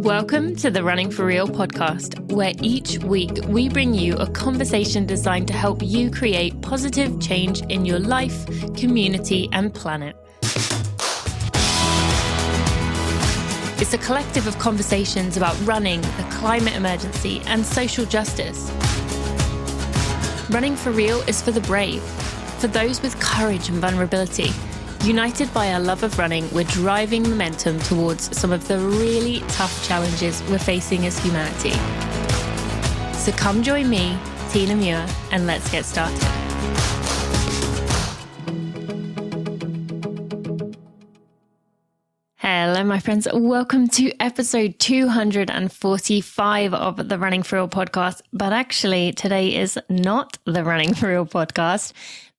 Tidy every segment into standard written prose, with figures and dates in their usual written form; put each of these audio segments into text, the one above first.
Welcome to the Running for Real podcast, where each week we bring you a conversation designed to help you create positive change in your life, community, and planet. It's a collective of conversations about running, the climate emergency, and social justice. Running for Real is for the brave, for those with courage and vulnerability. United by our love of running, we're driving momentum towards some of the really tough challenges we're facing as humanity. So come join me, Tina Muir, and let's get started. Hello, my friends. Welcome to episode 245 of the Running for Real podcast. But actually, today is not the Running for Real podcast.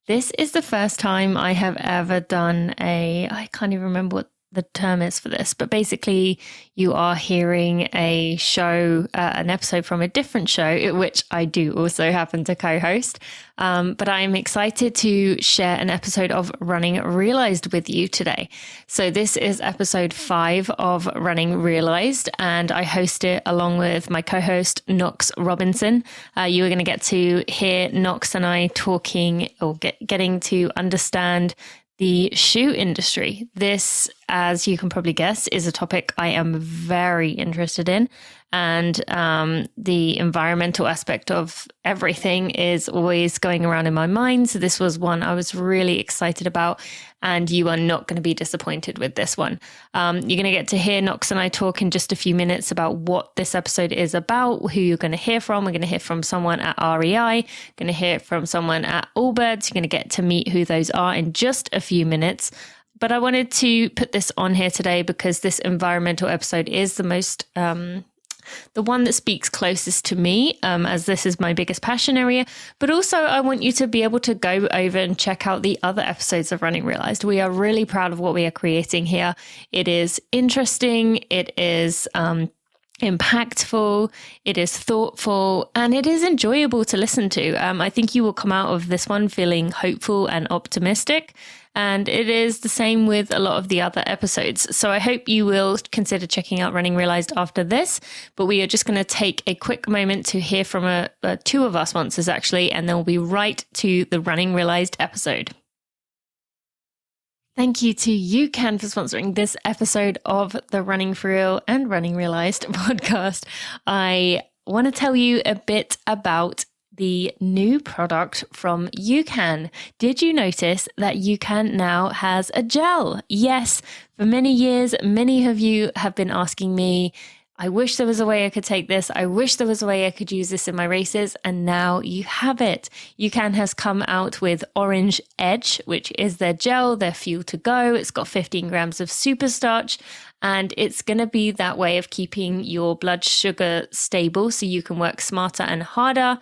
This is the first time I have ever done I can't even remember what the term is for this, but basically you are hearing a show, an episode from a different show, which I do also happen to co-host. But I'm excited to share an episode of Running Realized with you today. So this is episode 5 of Running Realized, and I host it along with my co-host, Knox Robinson. You are going to get to hear Knox and I talking or getting to understand the shoe industry. This, as you can probably guess, is a topic I am very interested in. And the environmental aspect of everything is always going around in my mind. So this was one I was really excited about. And you are not going to be disappointed with this one. You're going to get to hear Knox and I talk in just a few minutes about what this episode is about, who you're going to hear from. We're going to hear from someone at REI, going to hear from someone at Allbirds. You're going to get to meet who those are in just a few minutes. But I wanted to put this on here today because this environmental episode is the one that speaks closest to me, as this is my biggest passion area. But also I want you to be able to go over and check out the other episodes of Running Realized. We are really proud of what we are creating here. It is interesting. It is impactful, it is thoughtful, and it is enjoyable to listen to. I think you will come out of this one feeling hopeful and optimistic. And it is the same with a lot of the other episodes. So I hope you will consider checking out Running Realized after this. But we are just going to take a quick moment to hear from two of our sponsors, actually, and then we'll be right to the Running Realized episode. Thank you to UCAN for sponsoring this episode of the Running for Real and Running Realized podcast. I want to tell you a bit about the new product from UCAN. Did you notice that UCAN now has a gel? Yes, for many years, many of you have been asking me, I wish there was a way I could take this. I wish there was a way I could use this in my races. And now you have it. UCAN has come out with Orange Edge, which is their gel, their fuel to go. It's got 15 grams of super starch. And it's going to be that way of keeping your blood sugar stable so you can work smarter and harder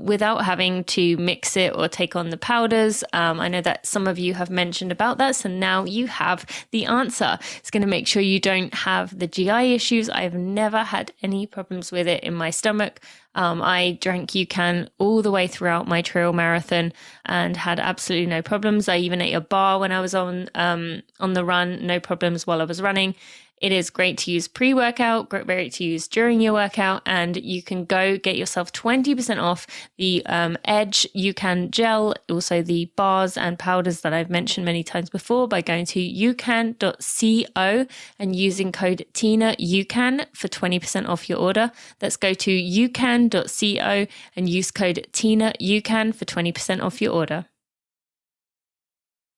without having to mix it or take on the powders. I know that some of you have mentioned about that. So now you have the answer. It's going to make sure you don't have the GI issues. I've never had any problems with it in my stomach. I drank UCAN all the way throughout my trail marathon and had absolutely no problems. I even ate a bar when I was on the run, no problems while I was running. It is great to use pre-workout, great to use during your workout, and you can go get yourself 20% off the Edge UCAN gel, also the bars and powders that I've mentioned many times before by going to ucan.co and using code TINAUCAN for 20% off your order. Let's go to ucan.co and use code TINAUCAN for 20% off your order.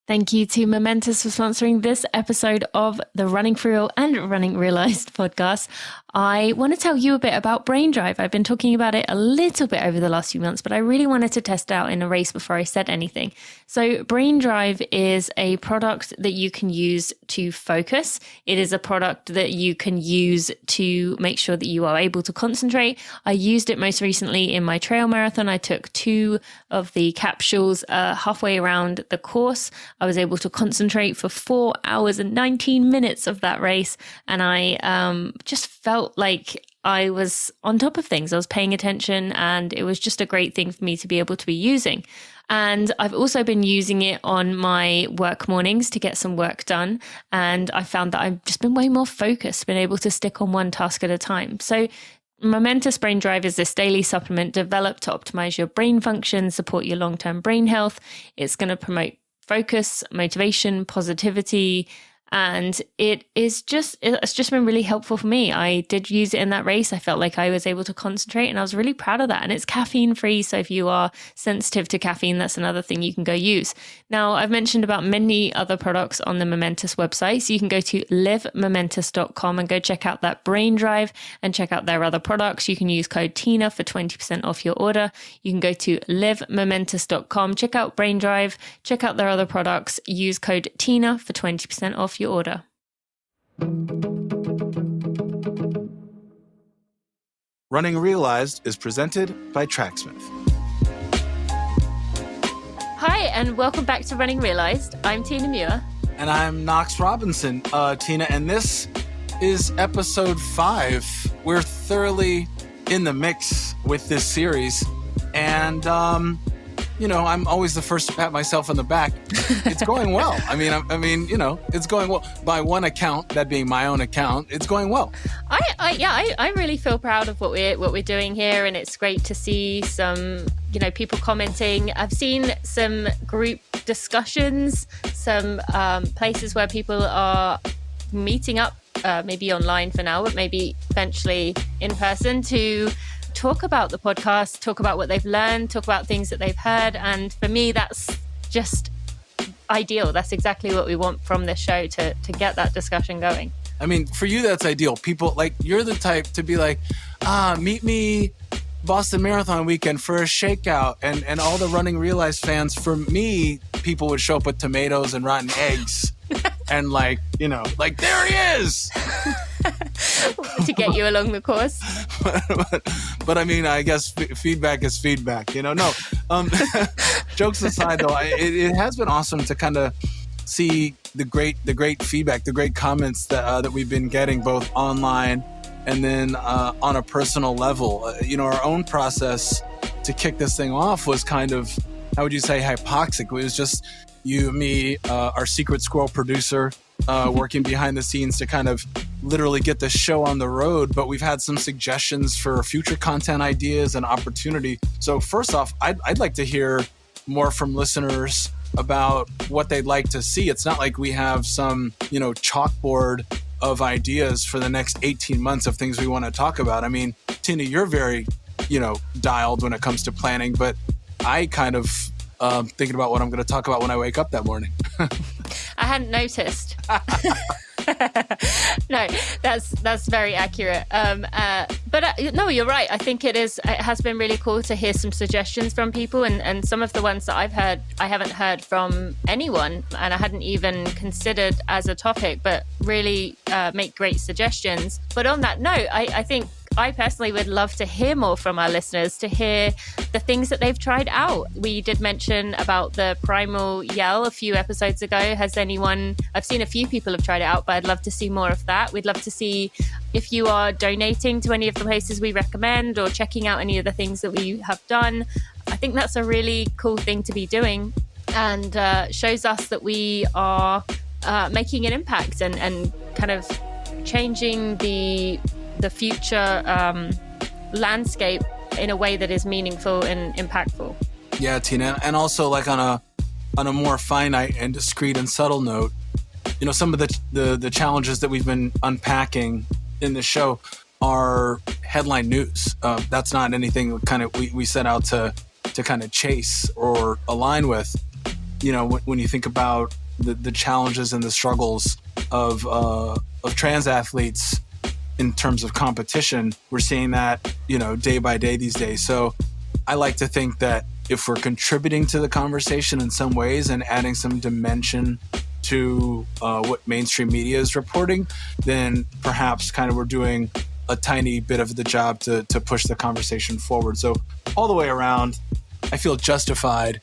Thank you to Momentous for sponsoring this episode of the Running for Real and Running Realized podcast. I want to tell you a bit about Brain Drive. I've been talking about it a little bit over the last few months, but I really wanted to test it out in a race before I said anything. So Brain Drive is a product that you can use to focus. It is a product that you can use to make sure that you are able to concentrate. I used it most recently in my trail marathon. I took 2 of the capsules halfway around the course. I was able to concentrate for 4 hours and 19 minutes of that race. And I just felt like I was on top of things. I was paying attention, and it was just a great thing for me to be able to be using. And I've also been using it on my work mornings to get some work done. And I found that I've just been way more focused, been able to stick on one task at a time. So Momentous Brain Drive is this daily supplement developed to optimize your brain function, support your long-term brain health. It's going to promote focus, motivation, positivity, and it's just been really helpful for me. I did use it in that race. I felt like I was able to concentrate, and I was really proud of that. And it's caffeine free. So if you are sensitive to caffeine, that's another thing you can go use. Now, I've mentioned about many other products on the Momentous website. So you can go to livemomentous.com and go check out that Brain Drive and check out their other products. You can use code TINA for 20% off your order. You can go to livemomentous.com, check out Brain Drive, check out their other products, use code TINA for 20% off your order. Running Realized is presented by Tracksmith. Hi, and welcome back to Running Realized. I'm Tina Muir. And I'm Knox Robinson, Tina, and this is episode 5. We're thoroughly in the mix with this series, and I'm always the first to pat myself on the back. It's going well. I mean, it's going well. By one account, that being my own account, it's going well. I really feel proud of what we're doing here, and it's great to see some, people commenting. I've seen some group discussions, some places where people are meeting up, maybe online for now, but maybe eventually in person to talk about the podcast, talk about what they've learned, talk about things that they've heard. And for me, that's just ideal. That's exactly what we want from this show, to get that discussion going. I mean, for you, that's ideal. People, like, you're the type to be like, meet me Boston Marathon weekend for a shakeout. And all the Running Realized fans, for me, people would show up with tomatoes and rotten eggs. And like there he is! To get you along the course. But I mean, I guess feedback is feedback, No, jokes aside, though, it has been awesome to kind of see the great feedback, the great comments that we've been getting both online and then on a personal level. Our own process to kick this thing off was kind of, how would you say, hypoxic. It was just you, me, our secret squirrel producer, working behind the scenes to kind of literally get the show on the road. But we've had some suggestions for future content ideas and opportunity. So first off, I'd like to hear more from listeners about what they'd like to see. It's not like we have some, chalkboard of ideas for the next 18 months of things we want to talk about. I mean, Tina, you're very, dialed when it comes to planning, but I kind of thinking about what I'm going to talk about when I wake up that morning. I hadn't noticed. No, that's very accurate. But no, you're right. I think it has been really cool to hear some suggestions from people, and some of the ones that I've heard, I haven't heard from anyone, and I hadn't even considered as a topic, but really make great suggestions. But on that note, I think I personally would love to hear more from our listeners, to hear the things that they've tried out. We did mention about the Primal Yell a few episodes ago. I've seen a few people have tried it out, but I'd love to see more of that. We'd love to see if you are donating to any of the places we recommend or checking out any of the things that we have done. I think that's a really cool thing to be doing, and shows us that we are making an impact and kind of changing the future landscape in a way that is meaningful and impactful. Yeah, Tina, and also like on a more finite and discreet and subtle note, some of the challenges that we've been unpacking in the show are headline news. That's not anything kind of we set out to kind of chase or align with. When you think about the challenges and the struggles of trans athletes in terms of competition, we're seeing that, day by day these days. So I like to think that if we're contributing to the conversation in some ways and adding some dimension to what mainstream media is reporting, then perhaps kind of we're doing a tiny bit of the job to push the conversation forward. So all the way around, I feel justified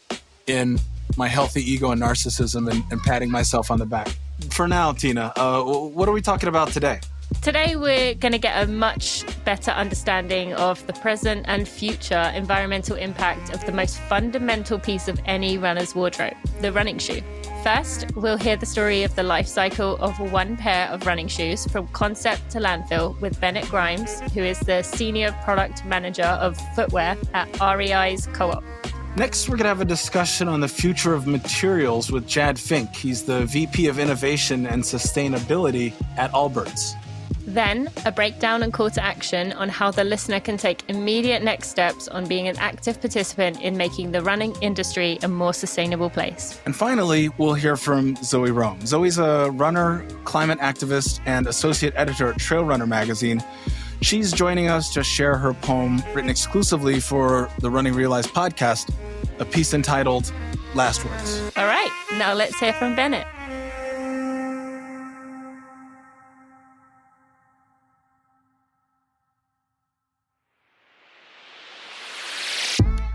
in my healthy ego and narcissism and patting myself on the back. For now, Tina, what are we talking about today? Today, we're going to get a much better understanding of the present and future environmental impact of the most fundamental piece of any runner's wardrobe, the running shoe. First, we'll hear the story of the life cycle of one pair of running shoes from concept to landfill with Bennett Grimes, who is the Senior Product Manager of Footwear at REI's Co-op. Next, we're going to have a discussion on the future of materials with Jad Finck. He's the VP of Innovation and Sustainability at Allbirds. Then, a breakdown and call to action on how the listener can take immediate next steps on being an active participant in making the running industry a more sustainable place. And finally, we'll hear from Zoë Rom. Zoe's a runner, climate activist, and associate editor at Trail Runner magazine. She's joining us to share her poem written exclusively for the Running Realized podcast, a piece entitled Last Words. All right, now let's hear from Bennett.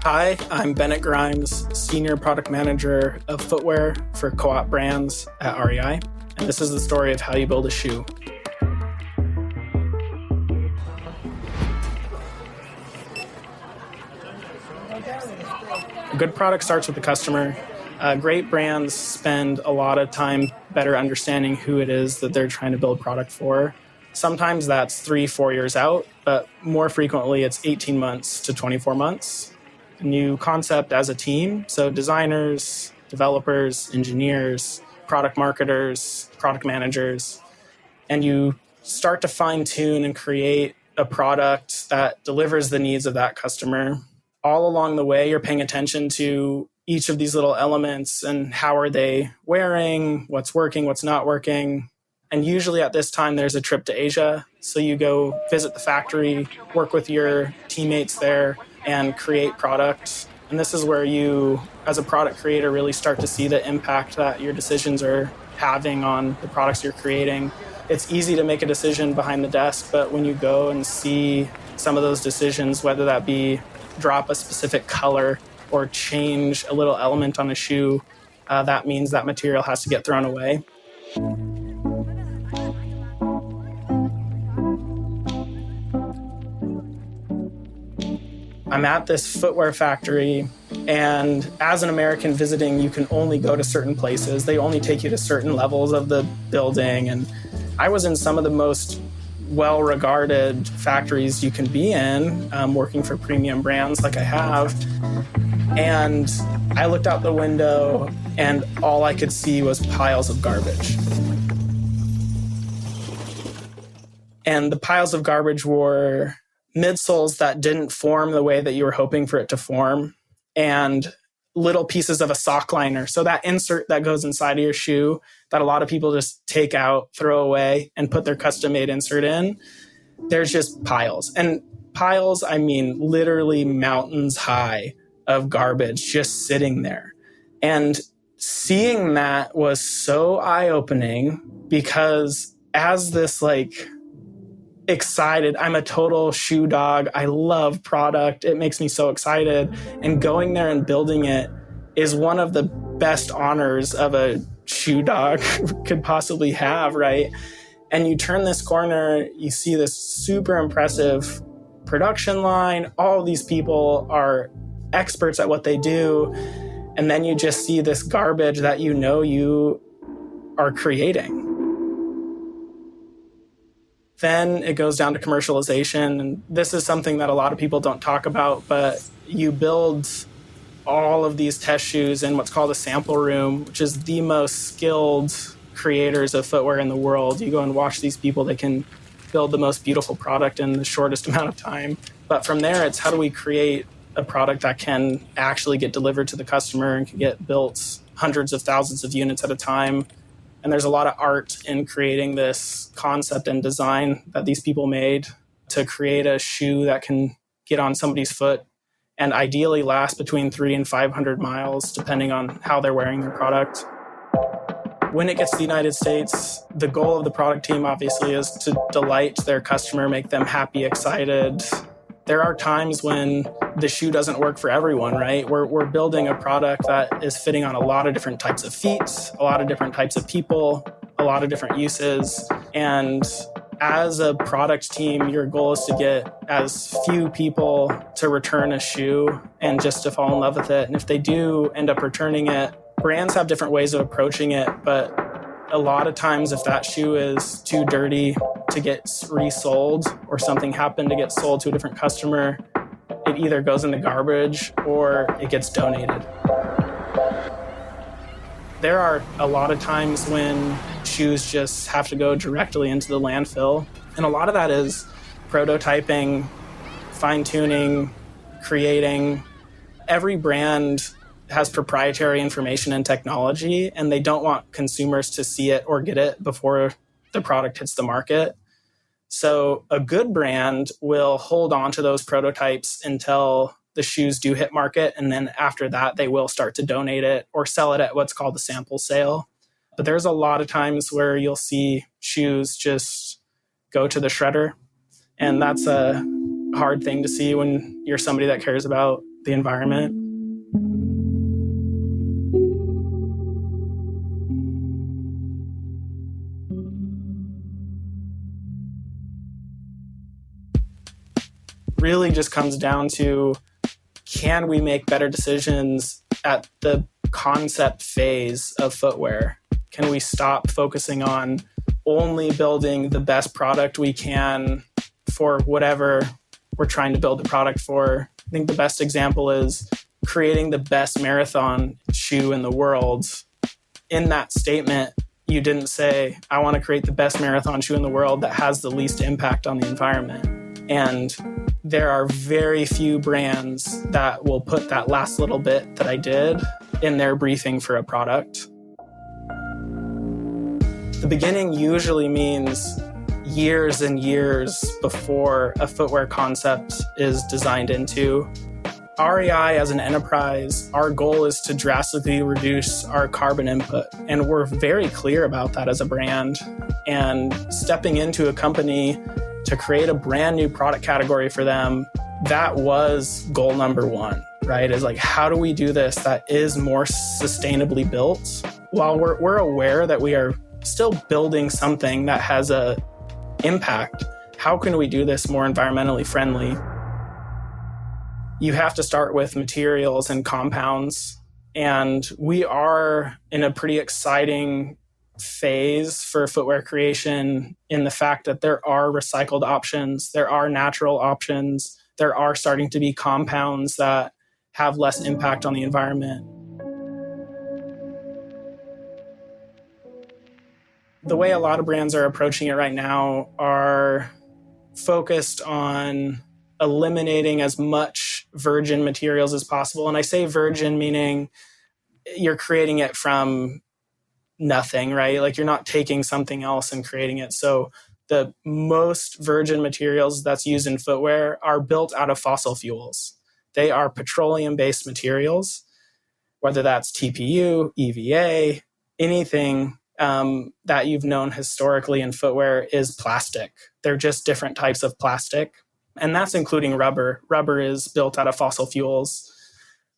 Hi, I'm Bennett Grimes, Senior Product Manager of Footwear for Co-op Brands at REI, and this is the story of how you build a shoe. A good product starts with the customer. Great brands spend a lot of time better understanding who it is that they're trying to build product for. Sometimes that's 3-4 years out, but more frequently it's 18 months to 24 months. A new concept as a team, so designers, developers, engineers, product marketers, product managers, and you start to fine-tune and create a product that delivers the needs of that customer. All along the way, you're paying attention to each of these little elements and how are they wearing, what's working, what's not working. And usually at this time, there's a trip to Asia. So you go visit the factory, work with your teammates there, and create products. And this is where you, as a product creator, really start to see the impact that your decisions are having on the products you're creating. It's easy to make a decision behind the desk, but when you go and see some of those decisions, whether that be drop a specific color or change a little element on a shoe, that means that material has to get thrown away. I'm at this footwear factory, and as an American visiting, you can only go to certain places. They only take you to certain levels of the building, and I was in some of the most well-regarded factories you can be in, working for premium brands like I have. And I looked out the window, and all I could see was piles of garbage. And the piles of garbage were midsoles that didn't form the way that you were hoping for it to form, and little pieces of a sock liner. So that insert that goes inside of your shoe that a lot of people just take out, throw away, and put their custom-made insert in, there's just piles. And piles, I mean literally mountains high of garbage just sitting there. And seeing that was so eye-opening because as this excited. I'm a total shoe dog. I love product. It makes me so excited. And going there and building it is one of the best honors of a shoe dog could possibly have, right? And you turn this corner, you see this super impressive production line. All these people are experts at what they do. And then you just see this garbage that you are creating. Then it goes down to commercialization. And this is something that a lot of people don't talk about, but you build all of these test shoes in what's called a sample room, which is the most skilled creators of footwear in the world. You go and watch these people, they can build the most beautiful product in the shortest amount of time. But from there, it's how do we create a product that can actually get delivered to the customer and can get built hundreds of thousands of units at a time. And there's a lot of art in creating this concept and design that these people made to create a shoe that can get on somebody's foot and ideally last between 300 and 500 miles, depending on how they're wearing their product. When it gets to the United States, the goal of the product team obviously is to delight their customer, make them happy, excited. There are times when the shoe doesn't work for everyone, right? We're building a product that is fitting on a lot of different types of feet, a lot of different types of people, a lot of different uses. And As a product team, your goal is to get as few people to return a shoe and just to fall in love with it. And if they do end up returning it, brands have different ways of approaching it, but a lot of times if that shoe is too dirty to get resold or something happened to get sold to a different customer, it either goes in the garbage or it gets donated. There are a lot of times when shoes just have to go directly into the landfill. And a lot of that is prototyping, fine-tuning, creating. Every brand has proprietary information and technology, and they don't want consumers to see it or get it before the product hits the market. So a good brand will hold on to those prototypes until the shoes do hit market. And then after that, they will start to donate it or sell it at what's called the sample sale. But there's a lot of times where you'll see shoes just go to the shredder. And that's a hard thing to see when you're somebody that cares about the environment. Really just comes down to, can we make better decisions at the concept phase of footwear? Can we stop focusing on only building the best product we can for whatever we're trying to build the product for? I think the best example is creating the best marathon shoe in the world. In that statement, you didn't say, I want to create the best marathon shoe in the world that has the least impact on the environment. And there are very few brands that will put that last little bit that I did in their briefing for a product. The beginning usually means years and years before a footwear concept is designed into. REI as an enterprise, our goal is to drastically reduce our carbon input. And we're very clear about that as a brand. And stepping into a company to create a brand new product category for them, that was goal number one, right? Is like, how do we do this that is more sustainably built? While we're aware that we are still building something that has a impact, how can we do this more environmentally friendly? You have to start with materials and compounds. And we are in a pretty exciting phase for footwear creation in the fact that there are recycled options, there are natural options, there are starting to be compounds that have less impact on the environment. The way a lot of brands are approaching it right now are focused on eliminating as much virgin materials as possible. And I say virgin meaning you're creating it from nothing, right? Like you're not taking something else and creating it. So the most virgin materials that's used in footwear are built out of fossil fuels. They are petroleum-based materials, whether that's TPU, EVA, anything that you've known historically in footwear is plastic. They're just different types of plastic. And that's including rubber. Rubber is built out of fossil fuels.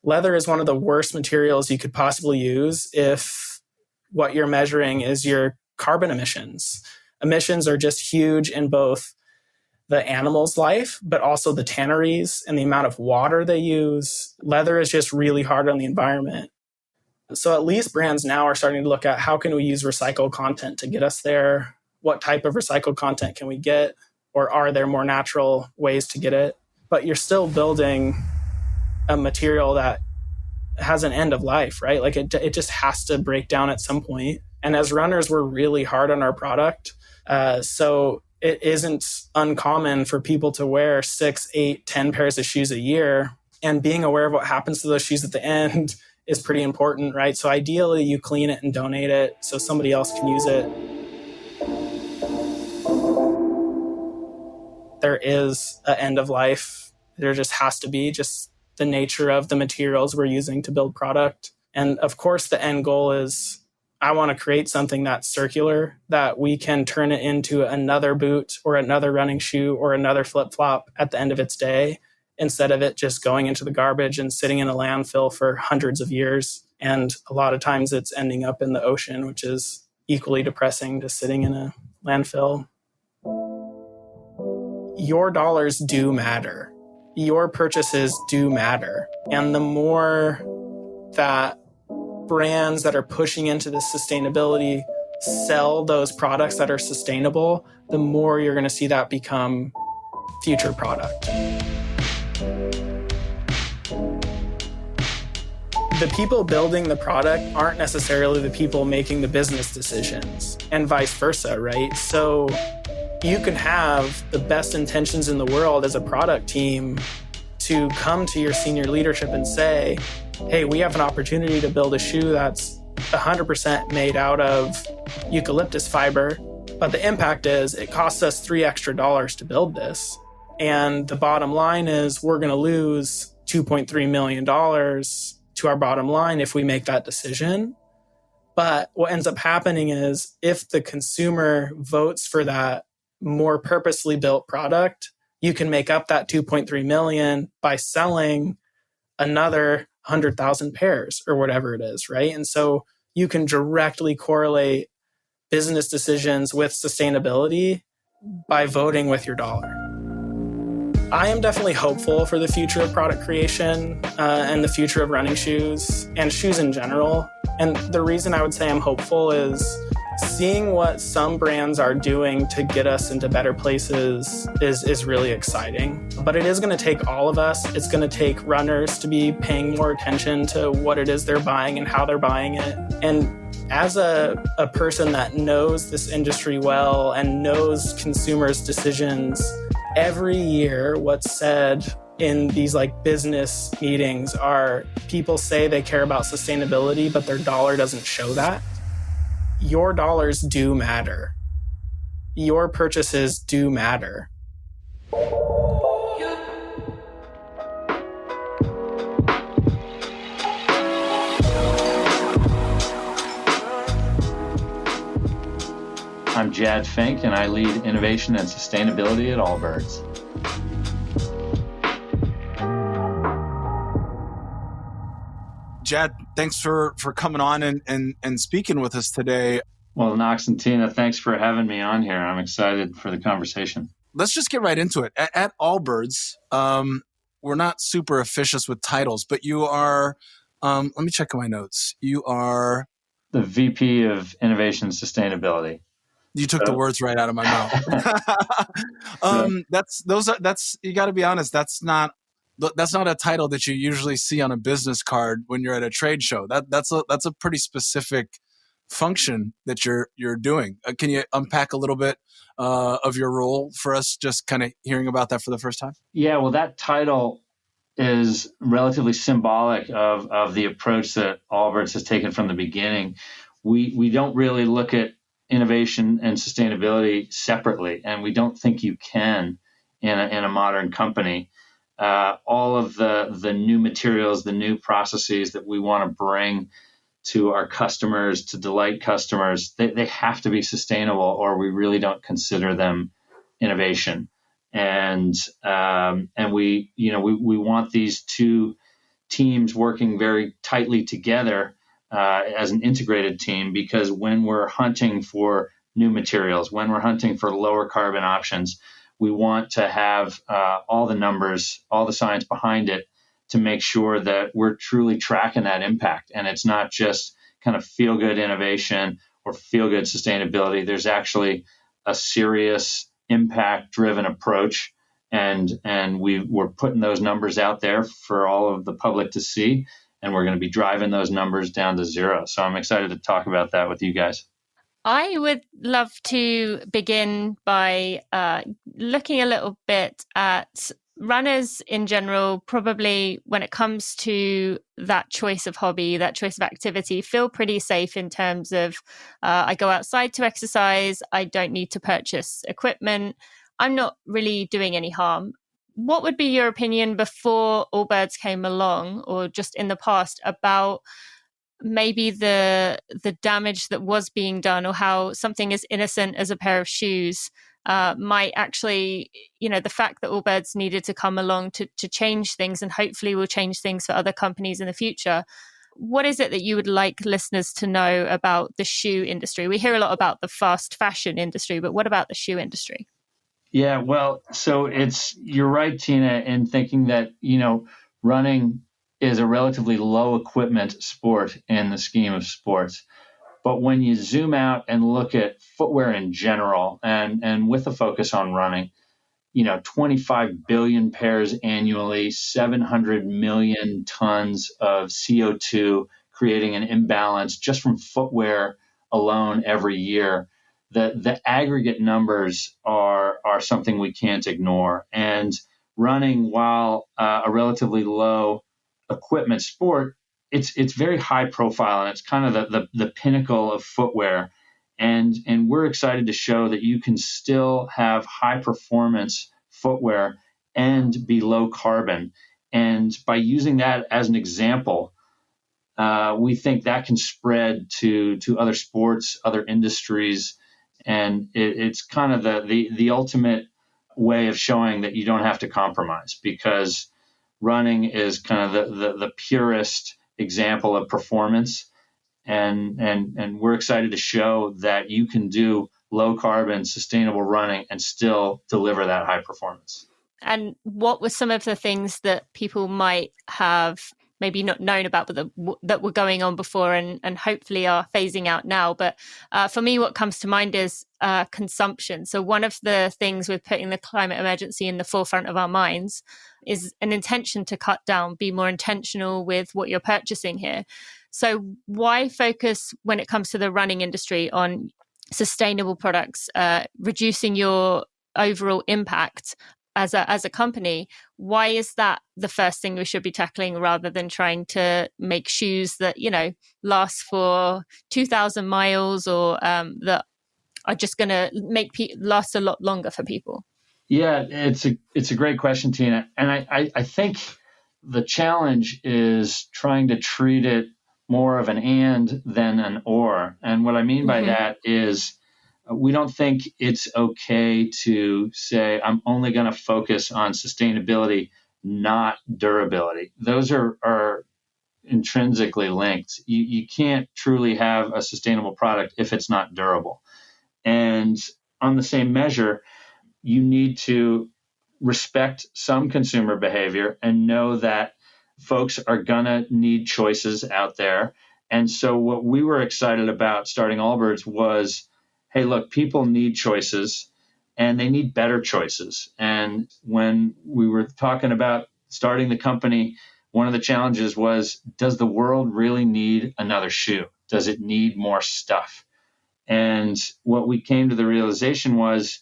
Leather is one of the worst materials you could possibly use if what you're measuring is your carbon emissions. Emissions are just huge in both the animal's life, but also the tanneries and the amount of water they use. Leather is just really hard on the environment. So at least brands now are starting to look at how can we use recycled content to get us there? What type of recycled content can we get? Or are there more natural ways to get it? But you're still building a material that has an end of life, right? Like it just has to break down at some point. And as runners, we're really hard on our product. So it isn't uncommon for people to wear 6, 8, 10 pairs of shoes a year. And being aware of what happens to those shoes at the end is pretty important, right? So ideally you clean it and donate it so somebody else can use it. There is an end of life. There just has to be, just the nature of the materials we're using to build product. And of course, the end goal is I want to create something that's circular, that we can turn it into another boot or another running shoe or another flip-flop at the end of its day, instead of it just going into the garbage and sitting in a landfill for hundreds of years. And a lot of times it's ending up in the ocean, which is equally depressing to sitting in a landfill. your dollars do matter. Your purchases do matter. And the more that brands that are pushing into this sustainability sell those products that are sustainable, the more you're going to see that become future product. The people building the product aren't necessarily the people making the business decisions, and vice versa, right? So you can have the best intentions in the world as a product team to come to your senior leadership and say, hey, we have an opportunity to build a shoe that's 100% made out of eucalyptus fiber, but the impact is it costs us $3 extra to build this. And the bottom line is we're going to lose $2.3 million to our bottom line if we make that decision. But what ends up happening is if the consumer votes for that more purposely built product, you can make up that 2.3 million by selling another 100,000 pairs or whatever it is, right? And so you can directly correlate business decisions with sustainability by voting with your dollar. I am definitely hopeful for the future of product creation and the future of running shoes and shoes in general. And the reason I would say I'm hopeful is seeing what some brands are doing to get us into better places is really exciting. But it is going to take all of us. It's going to take runners to be paying more attention to what it is they're buying and how they're buying it. And as a person that knows this industry well and knows consumers' decisions, every year what's said in these like business meetings are people say they care about sustainability, but their dollar doesn't show that. Your dollars do matter. Your purchases do matter. I'm Jad Finck, and I lead innovation and sustainability at Allbirds. Jad, thanks for coming on and speaking with us today. Well, Knox and Tina, thanks for having me on here. I'm excited for the conversation. Let's just get right into it. At Allbirds, we're not super officious with titles, but you are, let me check my notes. You are the VP of Innovation and Sustainability. You took the words right out of my mouth. That's you got to be honest. That's not a title that you usually see on a business card when you're at a trade show. That's a pretty specific function that you're doing. Can you unpack a little bit of your role for us? Just kind of hearing about that for the first time. Yeah, well, that title is relatively symbolic of the approach that Allbirds has taken from the beginning. We don't really look at innovation and sustainability separately, and we don't think you can in a modern company. All of the new materials, the new processes that we want to bring to our customers to delight customers, they have to be sustainable, or we really don't consider them innovation. And we want these two teams working very tightly together as an integrated team, because when we're hunting for new materials, when we're hunting for lower carbon options, we want to have all the numbers, all the science behind it to make sure that we're truly tracking that impact. And it's not just kind of feel-good innovation or feel-good sustainability. There's actually a serious impact-driven approach, and we're putting those numbers out there for all of the public to see, and we're going to be driving those numbers down to zero. So I'm excited to talk about that with you guys. I would love to begin by looking a little bit at runners in general. Probably when it comes to that choice of hobby, that choice of activity, feel pretty safe in terms of I go outside to exercise. I don't need to purchase equipment. I'm not really doing any harm. What would be your opinion before Allbirds came along, or just in the past, about maybe the damage that was being done, or how something as innocent as a pair of shoes might actually, the fact that Allbirds needed to come along to change things, and hopefully will change things for other companies in the future. What is it that you would like listeners to know about the shoe industry? We hear a lot about the fast fashion industry, but what about the shoe industry? Yeah, well, so you're right, Tina, in thinking that, running is a relatively low equipment sport in the scheme of sports. But when you zoom out and look at footwear in general, and with a focus on running, 25 billion pairs annually, 700 million tons of CO2, creating an imbalance just from footwear alone every year. The aggregate numbers are something we can't ignore. And running, while a relatively low equipment sport, it's very high profile, and it's kind of the pinnacle of footwear. And we're excited to show that you can still have high performance footwear and be low carbon. And by using that as an example, we think that can spread to other sports, other industries, and it's kind of the ultimate way of showing that you don't have to compromise, because running is kind of the purest example of performance. And we're excited to show that you can do low carbon, sustainable running and still deliver that high performance. And what were some of the things that people might have maybe not known about, but that were going on before and hopefully are phasing out now? But for me, what comes to mind is consumption. So one of the things with putting the climate emergency in the forefront of our minds is an intention to cut down, be more intentional with what you're purchasing here. So why focus when it comes to the running industry on sustainable products, reducing your overall impact as a company? Why is that the first thing we should be tackling, rather than trying to make shoes that, last for 2,000 miles or that are just going to last a lot longer for people? Yeah, it's a great question, Tina. And I think the challenge is trying to treat it more of an and than an or. And what I mean by that is we don't think it's okay to say, I'm only going to focus on sustainability, not durability. Those are intrinsically linked. You can't truly have a sustainable product if it's not durable. And on the same measure, you need to respect some consumer behavior and know that folks are going to need choices out there. And so what we were excited about starting Allbirds was, hey, look, people need choices and they need better choices. And when we were talking about starting the company, one of the challenges was, does the world really need another shoe? Does it need more stuff? And what we came to the realization was,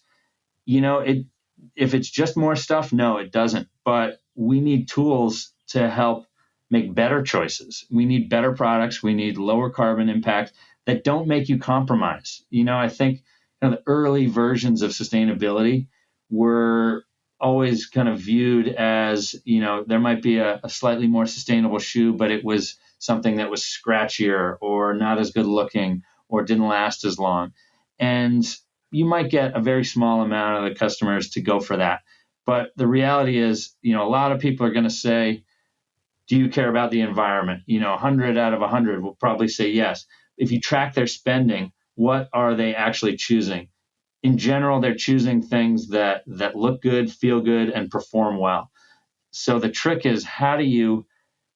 if it's just more stuff, no, it doesn't. But we need tools to help make better choices. We need better products. We need lower carbon impact that don't make you compromise. I think the early versions of sustainability were always kind of viewed as, there might be a slightly more sustainable shoe, but it was something that was scratchier or not as good looking or didn't last as long. And you might get a very small amount of the customers to go for that. But the reality is, a lot of people are going to say, do you care about the environment? 100 out of 100 will probably say yes. If you track their spending, what are they actually choosing? In general, they're choosing things that look good, feel good, and perform well. So the trick is, how do you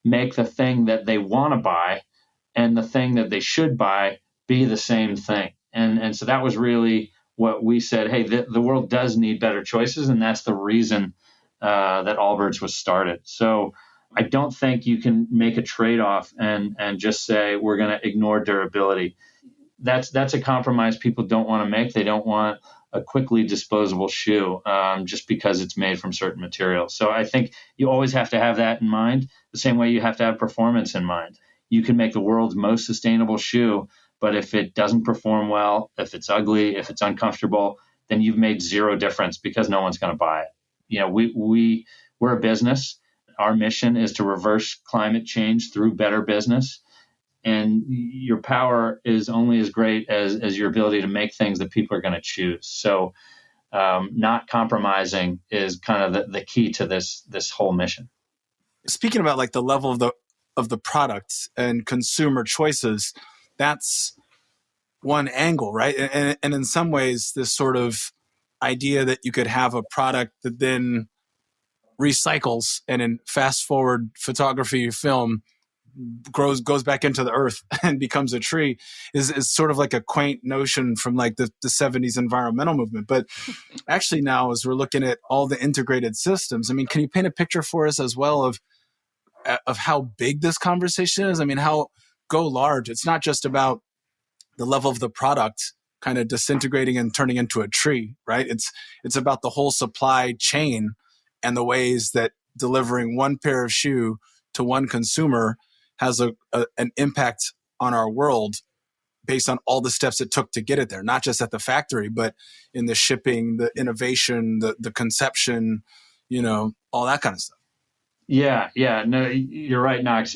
make the thing that they want to buy and the thing that they should buy be the same thing? And so that was really what we said, hey, the world does need better choices, and that's the reason that Allbirds was started. So I don't think you can make a trade-off and just say we're going to ignore durability. That's a compromise people don't want to make. They don't want a quickly disposable shoe just because it's made from certain materials. So I think you always have to have that in mind, the same way you have to have performance in mind. You can make the world's most sustainable shoe, but if it doesn't perform well, if it's ugly, if it's uncomfortable, then you've made zero difference because no one's going to buy it. We're a business. Our mission is to reverse climate change through better business. And your power is only as great as your ability to make things that people are going to choose. So not compromising is kind of the key to this whole mission. Speaking about like the level of the products and consumer choices, that's one angle, right? And in some ways, this sort of idea that you could have a product that then recycles and in fast forward photography film goes back into the earth and becomes a tree is sort of like a quaint notion from like the 70s environmental movement. But actually now, as we're looking at all the integrated systems, I mean, can you paint a picture for us as well of how big this conversation is? I mean, how go large. It's not just about the level of the product kind of disintegrating and turning into a tree, right? It's about the whole supply chain and the ways that delivering one pair of shoe to one consumer has an impact on our world based on all the steps it took to get it there, not just at the factory, but in the shipping, the innovation, the conception, all that kind of stuff. Yeah. No, you're right, Knox.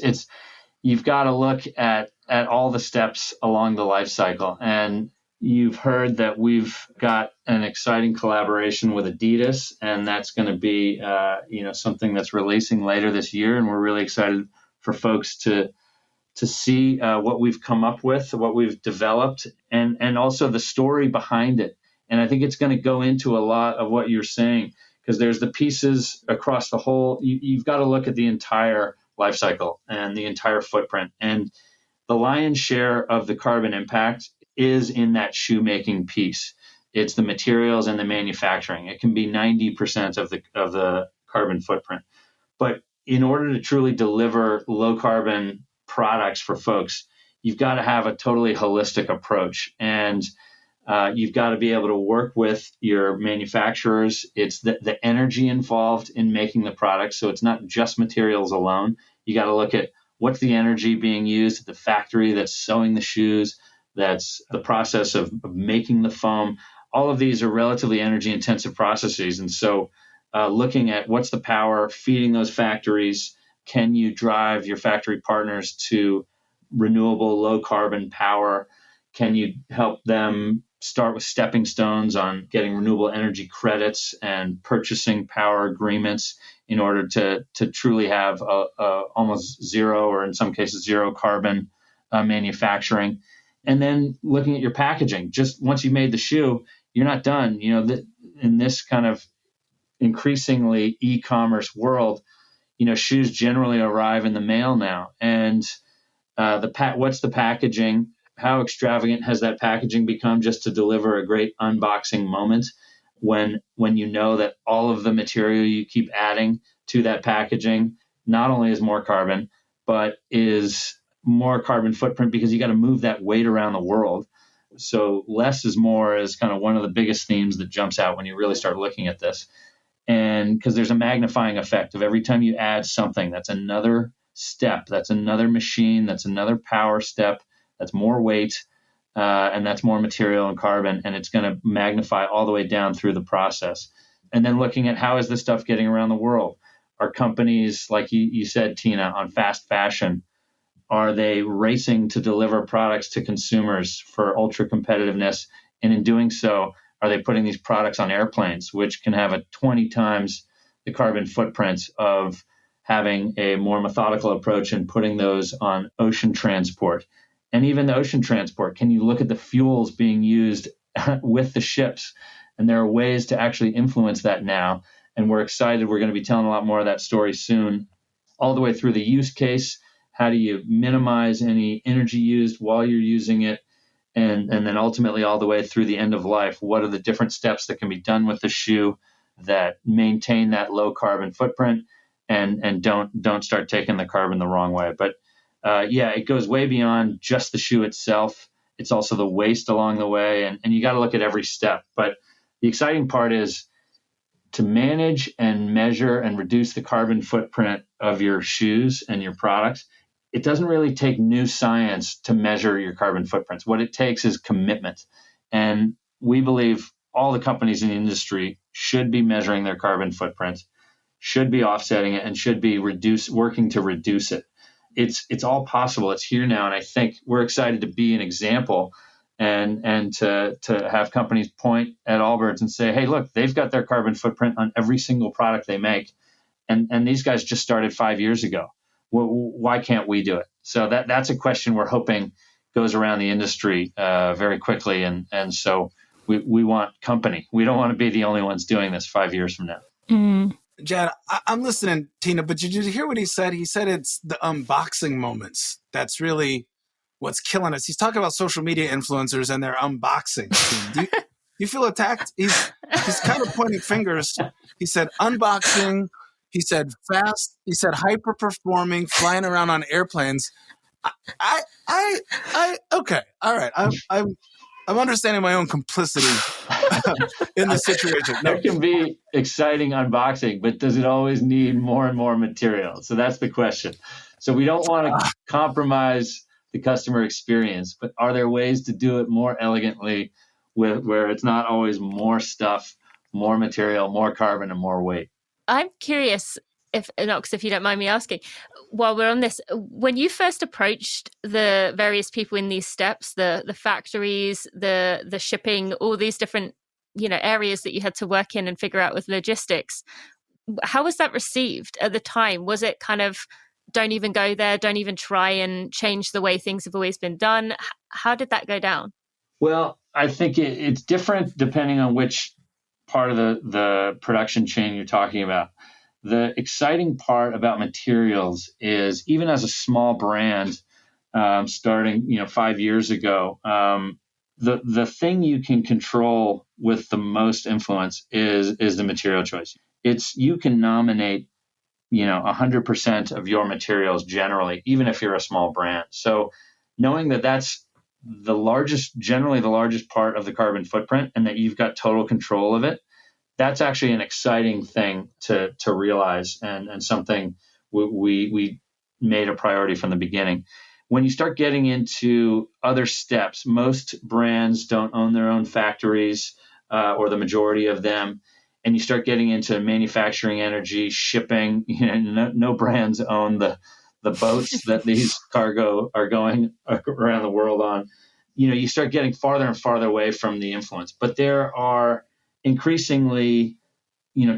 You've got to look at all the steps along the life cycle. And you've heard that we've got an exciting collaboration with Adidas, and that's going to be, something that's releasing later this year. And we're really excited for folks to see what we've come up with, what we've developed, and also the story behind it. And I think it's going to go into a lot of what you're saying, because there's the pieces across the whole. You've got to look at the entire life cycle and the entire footprint. And the lion's share of the carbon impact is in that shoemaking piece. It's the materials and the manufacturing. It can be 90% of the carbon footprint. But in order to truly deliver low carbon products for folks, you've got to have a totally holistic approach. And you've got to be able to work with your manufacturers. It's the energy involved in making the product. So it's not just materials alone. You got to look at what's the energy being used at the factory that's sewing the shoes, that's the process of making the foam. All of these are relatively energy intensive processes. And so looking at what's the power feeding those factories. Can you drive your factory partners to renewable, low carbon power? Can you help them start with stepping stones on getting renewable energy credits and purchasing power agreements in order to truly have almost zero, or in some cases zero carbon manufacturing? And then looking at your packaging. Just once you made the shoe, you're not done. In this kind of increasingly e-commerce world, shoes generally arrive in the mail now. And what's the packaging? How extravagant has that packaging become just to deliver a great unboxing moment when you know that all of the material you keep adding to that packaging not only is more carbon, but is more carbon footprint because you got to move that weight around the world. So less is more is kind of one of the biggest themes that jumps out when you really start looking at this. And because there's a magnifying effect of every time you add something, that's another step, that's another machine, that's another power step, that's more weight, and that's more material and carbon, and it's going to magnify all the way down through the process. And then looking at how is this stuff getting around the world? Are companies, like you said, Tina, on fast fashion, are they racing to deliver products to consumers for ultra competitiveness? And in doing so, are they putting these products on airplanes, which can have a 20 times the carbon footprint of having a more methodical approach and putting those on ocean transport? And even the ocean transport, can you look at the fuels being used with the ships? And there are ways to actually influence that now. And we're excited. We're going to be telling a lot more of that story soon, all the way through the use case. How do you minimize any energy used while you're using it? And then ultimately all the way through the end of life. What are the different steps that can be done with the shoe that maintain that low carbon footprint and don't start taking the carbon the wrong way? But it goes way beyond just the shoe itself. It's also the waste along the way, and you got to look at every step. But the exciting part is to manage and measure and reduce the carbon footprint of your shoes and your products. It doesn't really take new science to measure your carbon footprints. What it takes is commitment. And we believe all the companies in the industry should be measuring their carbon footprint, should be offsetting it, and should be working to reduce it. It's all possible. It's here now. And I think we're excited to be an example and to have companies point at Allbirds and say, hey, look, they've got their carbon footprint on every single product they make. And these guys just started 5 years ago. Why can't we do it? So that's a question we're hoping goes around the industry very quickly. And so We want company. We don't want to be the only ones doing this 5 years from now. Mm. Jad, I'm listening, Tina, but did you hear what he said? He said it's the unboxing moments that's really what's killing us. He's talking about social media influencers and their unboxing. Do you feel attacked? He's kind of pointing fingers. He said unboxing. He said fast. He said hyper performing, flying around on airplanes. Okay, all right. I'm understanding my own complicity in the situation. No. There can be exciting unboxing, but does it always need more and more material? So that's the question. So we don't want to compromise the customer experience, but are there ways to do it more elegantly where it's not always more stuff, more material, more carbon, and more weight? I'm curious, if you don't mind me asking, while we're on this, when you first approached the various people in these steps, the factories, the shipping, all these different, areas that you had to work in and figure out with logistics, how was that received at the time? Was it kind of, don't even go there, don't even try and change the way things have always been done? How did that go down? Well, I think it's different depending on which part of the production chain you're talking about. The exciting part about materials is, even as a small brand, starting 5 years ago, the thing you can control with the most influence is the material choice. You can nominate 100% of your materials generally, even if you're a small brand. So knowing that that's generally the largest part of the carbon footprint, and that you've got total control of it, that's actually an exciting thing to realize, and something we made a priority from the beginning. When you start getting into other steps, most brands don't own their own factories, or the majority of them. And you start getting into manufacturing, energy, shipping. No brands own the boats that these cargo are going around the world on. You start getting farther and farther away from the influence. But there are increasingly,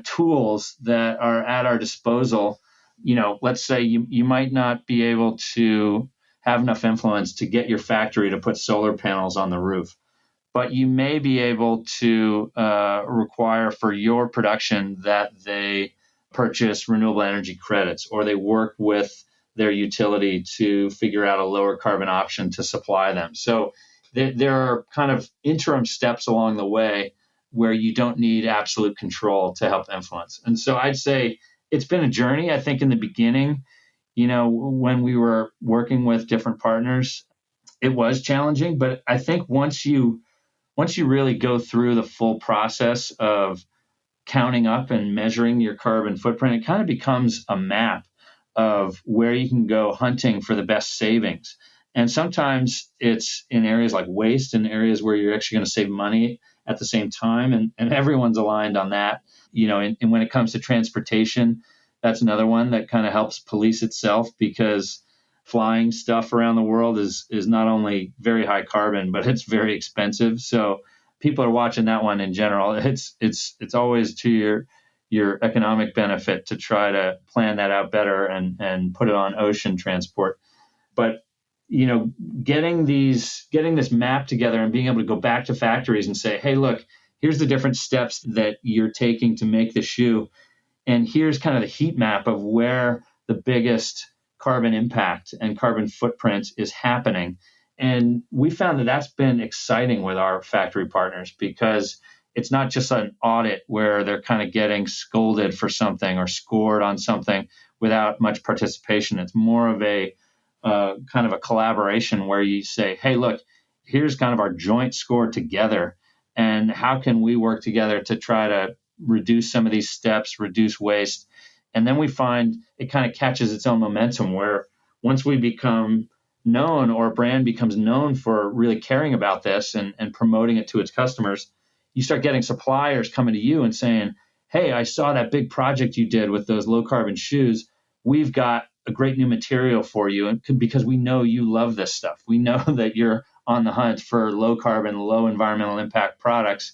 tools that are at our disposal. Let's say you might not be able to have enough influence to get your factory to put solar panels on the roof, but you may be able to require for your production that they purchase renewable energy credits, or they work with their utility to figure out a lower carbon option to supply them. So there are kind of interim steps along the way where you don't need absolute control to help influence. And so I'd say it's been a journey. I think in the beginning, when we were working with different partners, it was challenging. But I think once you really go through the full process of counting up and measuring your carbon footprint, it kind of becomes a map of where you can go hunting for the best savings. And sometimes it's in areas like waste, and areas where you're actually going to save money at the same time. And everyone's aligned on that. And when it comes to transportation, that's another one that kind of helps police itself, because flying stuff around the world is not only very high carbon, but it's very expensive. So people are watching that one in general. It's always to your economic benefit to try to plan that out better and put it on ocean transport. But getting this map together and being able to go back to factories and say, hey, look, here's the different steps that you're taking to make the shoe, and here's kind of the heat map of where the biggest carbon impact and carbon footprint is happening. And we found that that's been exciting with our factory partners, because it's not just an audit where they're kind of getting scolded for something or scored on something without much participation. It's more of a kind of a collaboration where you say, hey, look, here's kind of our joint score together, and how can we work together to try to reduce some of these steps, reduce waste. And then we find it kind of catches its own momentum, where once we become known, or a brand becomes known for really caring about this and promoting it to its customers, you start getting suppliers coming to you and saying, hey, I saw that big project you did with those low carbon shoes. We've got a great new material for you, and because we know you love this stuff. We know that you're on the hunt for low carbon, low environmental impact products.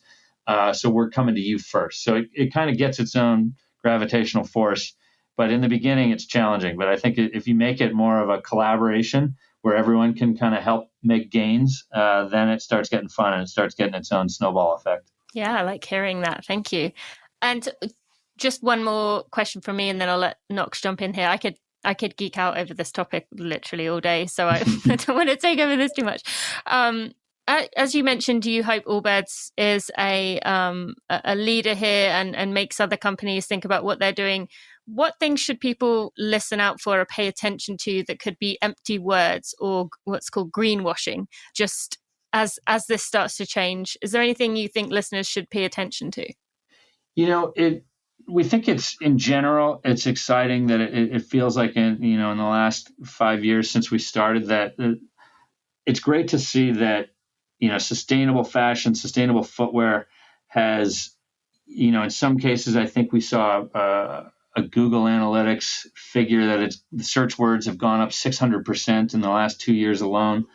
So we're coming to you first. So it kind of gets its own gravitational force. But in the beginning, it's challenging. But I think if you make it more of a collaboration where everyone can kind of help make gains, then it starts getting fun and it starts getting its own snowball effect. Yeah, I like hearing that. Thank you. And just one more question from me, and then I'll let Knox jump in here. I could geek out over this topic literally all day, so I don't want to take over this too much. As you mentioned, you hope Allbirds is a leader here and makes other companies think about what they're doing. What things should people listen out for or pay attention to that could be empty words or what's called greenwashing, just as this starts to change? Is there anything you think listeners should pay attention to? We think in general, it's exciting that it feels like in the last 5 years since we started that it's great to see that, sustainable fashion, sustainable footwear has, in some cases, I think we saw a Google Analytics figure that the search words have gone up 600% in the last 2 years alone.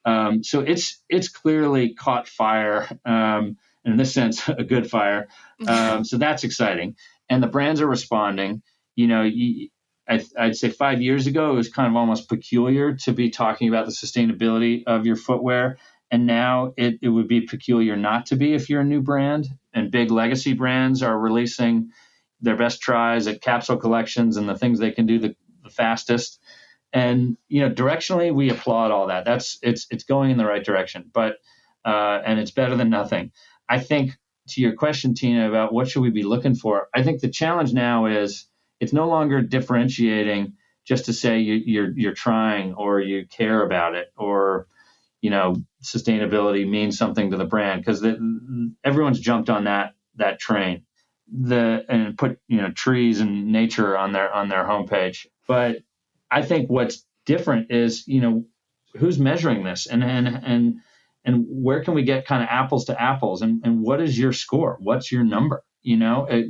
So it's clearly caught fire, in this sense, a good fire. So that's exciting. And the brands are responding. I'd say 5 years ago, it was kind of almost peculiar to be talking about the sustainability of your footwear. And now it would be peculiar not to be if you're a new brand. And big legacy brands are releasing their best tries at capsule collections and the things they can do the fastest. And, directionally, we applaud all that. It's going in the right direction, but and it's better than nothing. I think to your question, Tina, about what should we be looking for, I think the challenge now is it's no longer differentiating just to say you're trying or you care about it or, sustainability means something to the brand because everyone's jumped on that train and put, trees and nature on their homepage. But I think what's different is, who's measuring this and where can we get kind of apples to apples and what is your score? What's your number?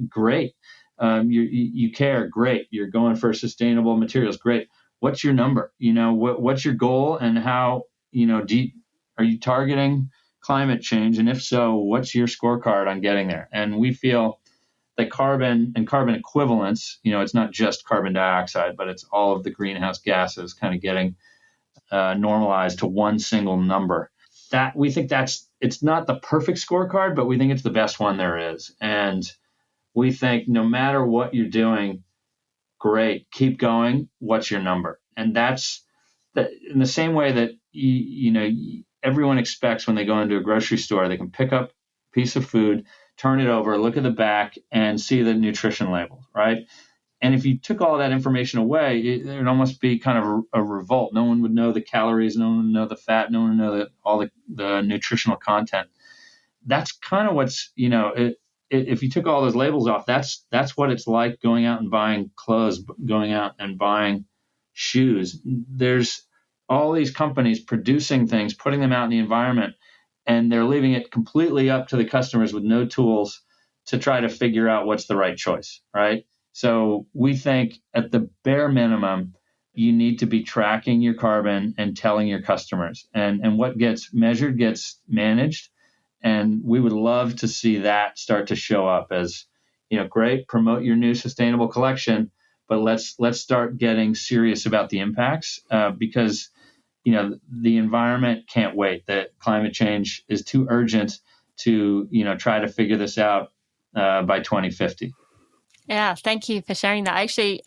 Great. You care. Great. You're going for sustainable materials. Great. What's your number? What's your goal and how, are you targeting climate change? And if so, what's your scorecard on getting there? And we feel that carbon and carbon equivalents, it's not just carbon dioxide, but it's all of the greenhouse gases kind of getting normalized to one single number. That we think it's not the perfect scorecard, but we think it's the best one there is. And we think no matter what you're doing, great, keep going. What's your number? And that's in the same way that everyone expects when they go into a grocery store, they can pick up a piece of food, turn it over, look at the back, and see the nutrition label, right? And if you took all that information away, it would almost be kind of a revolt. No one would know the calories, no one would know the fat, no one would know all the nutritional content. That's kind of what's, if you took all those labels off, that's what it's like going out and buying clothes, going out and buying shoes. There's all these companies producing things, putting them out in the environment, and they're leaving it completely up to the customers with no tools to try to figure out what's the right choice, right? So we think at the bare minimum, you need to be tracking your carbon and telling your customers. And what gets measured gets managed. And we would love to see that start to show up as, great, promote your new sustainable collection, but let's start getting serious about the impacts because, the environment can't wait. That climate change is too urgent to, try to figure this out by 2050. Yeah, thank you for sharing that. I actually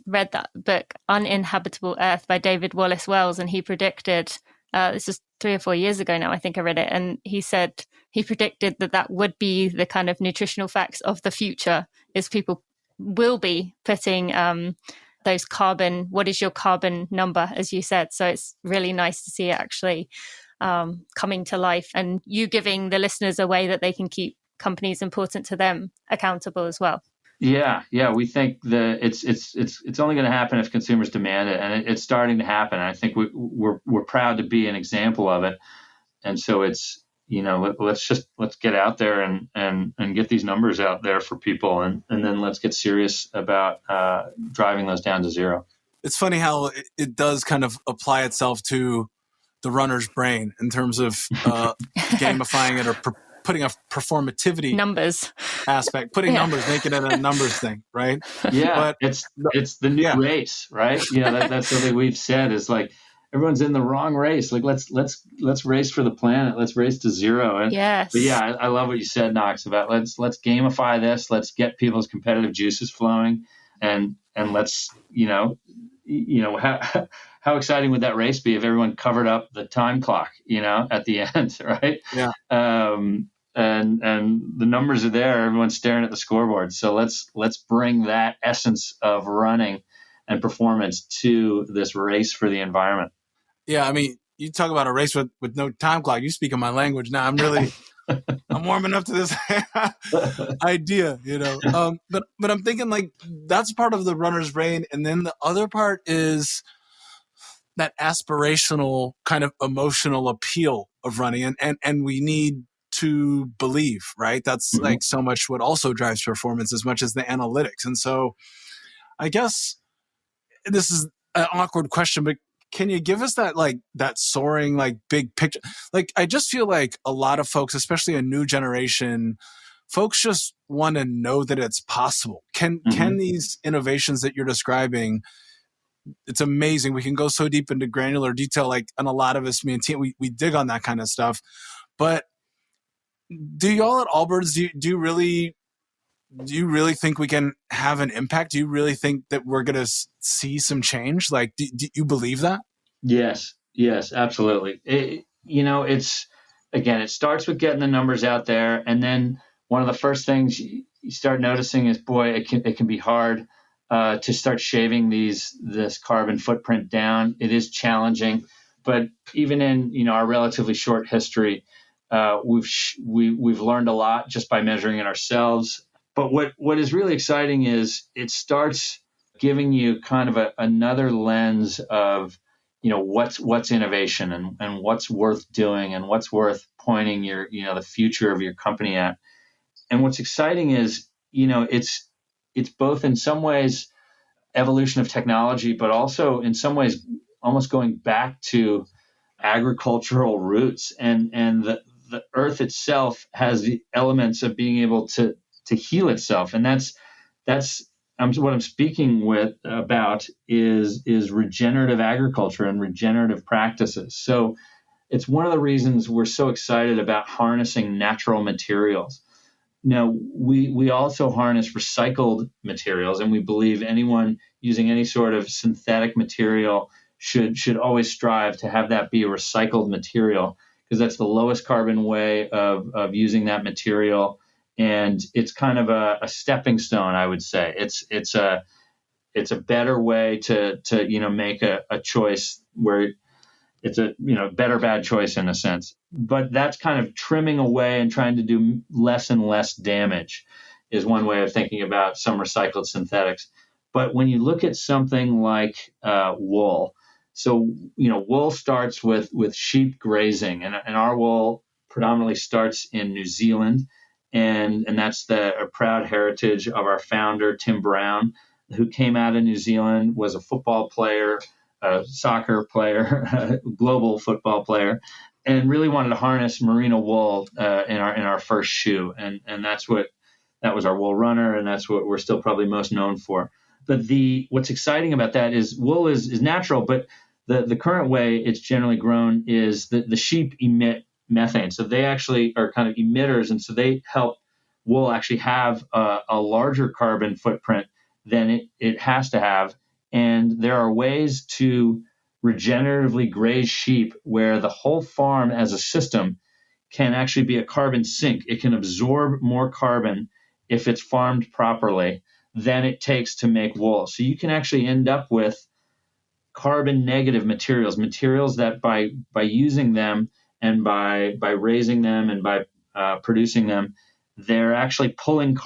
read that book, Uninhabitable Earth by David Wallace Wells, and he predicted, this is 3 or 4 years ago now, I think I read it, and he said he predicted that would be the kind of nutritional facts of the future, is people will be putting those carbon, what is your carbon number, as you said. So it's really nice to see it actually coming to life, and you giving the listeners a way that they can keep companies important to them accountable as well. Yeah. We think that it's only going to happen if consumers demand it, and it's starting to happen. I think we're proud to be an example of it, and so it's let's get out there and get these numbers out there for people, and then let's get serious about driving those down to zero. It's funny how it does kind of apply itself to the runner's brain in terms of gamifying it or putting a performativity numbers aspect, putting numbers, making it a numbers thing, right? Yeah, but it's the new race, right? That's something we've said is like everyone's in the wrong race. Like let's race for the planet. Let's race to zero. Yes. But yeah, I love what you said, Knox, about let's gamify this. Let's get people's competitive juices flowing, and let's how exciting would that race be if everyone covered up the time clock, at the end, right? Yeah. And the numbers are there. Everyone's staring at the scoreboard. So let's bring that essence of running and performance to this race for the environment. Yeah, I mean, you talk about a race with no time clock. You speak in my language now. I'm warming up to this idea, But I'm thinking like that's part of the runner's brain, and then the other part is that aspirational kind of emotional appeal of running, and we need to believe, right? That's like so much what also drives performance as much as the analytics. And so I guess this is an awkward question, but can you give us that soaring, like big picture? Like, I just feel like a lot of folks, especially a new generation, folks just want to know that it's possible. Can these innovations that you're describing, it's amazing. We can go so deep into granular detail, like, and a lot of us, me and team, we dig on that kind of stuff. But do y'all at Allbirds, do you really think we can have an impact? Do you really think that we're going to see some change? Like, do you believe that? Yes, absolutely. It starts with getting the numbers out there. And then one of the first things you start noticing is, boy, it can be hard to start shaving this carbon footprint down. It is challenging, but even in, our relatively short history, we've learned a lot just by measuring it ourselves. But what is really exciting is it starts giving you kind of another lens of, what's innovation and what's worth doing and what's worth pointing your, the future of your company at. And what's exciting is, it's both in some ways evolution of technology, but also in some ways almost going back to agricultural roots, and the earth itself has the elements of being able to heal itself. And that's what I'm speaking about is regenerative agriculture and regenerative practices. So it's one of the reasons we're so excited about harnessing natural materials. Now, we also harness recycled materials, and we believe anyone using any sort of synthetic material should always strive to have that be a recycled material, because that's the lowest carbon way of using that material. And it's kind of a stepping stone, I would say. It's a better way to make a choice where it's a better bad choice in a sense. But that's kind of trimming away and trying to do less and less damage is one way of thinking about some recycled synthetics. But when you look at something like wool, so wool starts with sheep grazing, and our wool predominantly starts in New Zealand. And that's a proud heritage of our founder, Tim Brown, who came out of New Zealand, was a football player, a soccer player, global football player, and really wanted to harness merino wool in our first shoe. And that was our wool runner, and that's what we're still probably most known for. But what's exciting about that is wool is natural, but the current way it's generally grown is that the sheep emit methane. So they actually are kind of emitters, and so they help wool actually have a larger carbon footprint than it has to have. And there are ways to regeneratively graze sheep where the whole farm as a system can actually be a carbon sink. It can absorb more carbon if it's farmed properly than it takes to make wool. So you can actually end up with carbon negative materials that by using them and by raising them and by producing them, they're actually pulling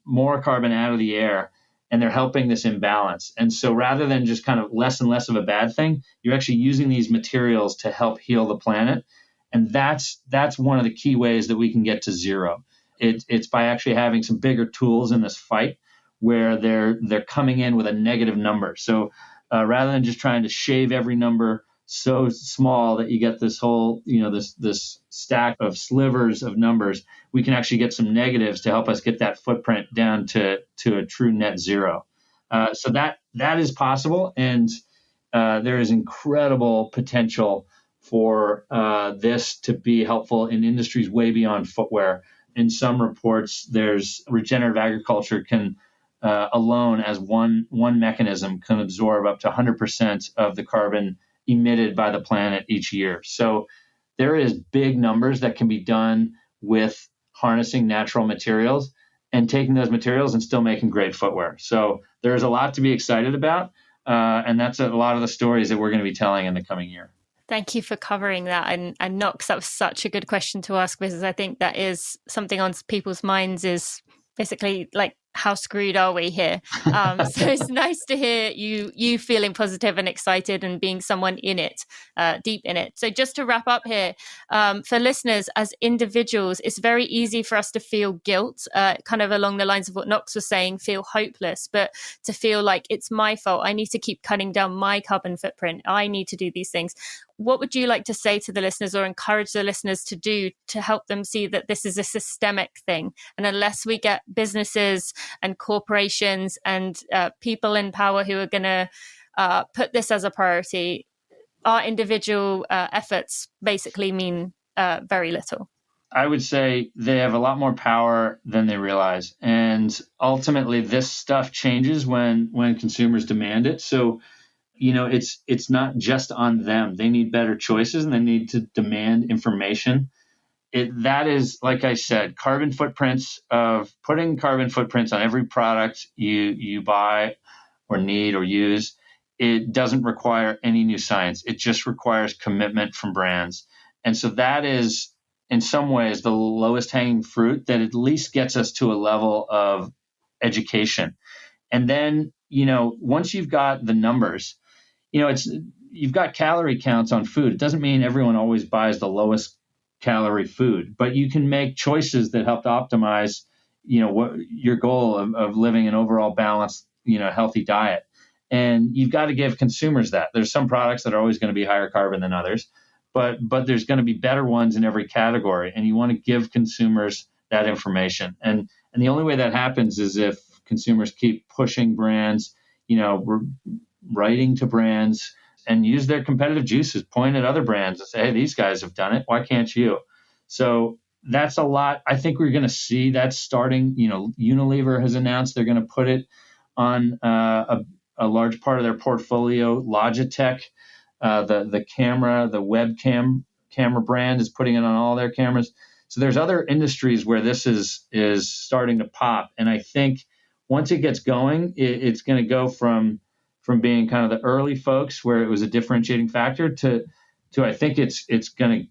more carbon out of the air, and they're helping this imbalance. And so rather than just kind of less and less of a bad thing, you're actually using these materials to help heal the planet. And that's one of the key ways that we can get to zero. It's by actually having some bigger tools in this fight where they're coming in with a negative number. So rather than just trying to shave every number so small that you get this whole, this stack of slivers of numbers, we can actually get some negatives to help us get that footprint down to a true net zero. So that is possible. And there is incredible potential for this to be helpful in industries way beyond footwear. In some reports, there's regenerative agriculture can alone as one mechanism can absorb up to 100% of the carbon emitted by the planet each year. So there is big numbers that can be done with harnessing natural materials and taking those materials and still making great footwear. So there's a lot to be excited about. And that's a lot of the stories that we're going to be telling in the coming year. Thank you for covering that. And Knox, that was such a good question to ask, because I think that is something on people's minds, is basically like, how screwed are we here? So it's nice to hear you feeling positive and excited and being someone in it, deep in it. So just to wrap up here, for listeners, as individuals, it's very easy for us to feel guilt, kind of along the lines of what Knox was saying, feel hopeless, but to feel like it's my fault. I need to keep cutting down my carbon footprint. I need to do these things. What would you like to say to the listeners, or encourage the listeners to do, to help them see that this is a systemic thing? And unless we get businesses and corporations and people in power who are going to put this as a priority, our individual efforts basically mean very little. I would say they have a lot more power than they realize. And ultimately, this stuff changes when consumers demand it. So, it's not just on them. They need better choices, and they need to demand information. That is, like I said, carbon footprints, of putting carbon footprints on every product you buy or need or use. It doesn't require any new science. It just requires commitment from brands. And so that is, in some ways, the lowest hanging fruit that at least gets us to a level of education. And then, once you've got the numbers, you've got calorie counts on food. It doesn't mean everyone always buys the lowest calorie food, but you can make choices that help to optimize, what your goal of living an overall balanced, healthy diet. And you've got to give consumers that. There's some products that are always going to be higher carbon than others, but there's going to be better ones in every category. And you want to give consumers that information. And the only way that happens is if consumers keep pushing brands, writing to brands, and use their competitive juices, point at other brands and say, hey, these guys have done it. Why can't you? So that's a lot. I think we're going to see that starting. Unilever has announced they're going to put it on a large part of their portfolio. Logitech, the webcam camera brand, is putting it on all their cameras. So there's other industries where this is starting to pop. And I think once it gets going, it's going to go from being kind of the early folks where it was a differentiating factor to I think it's going to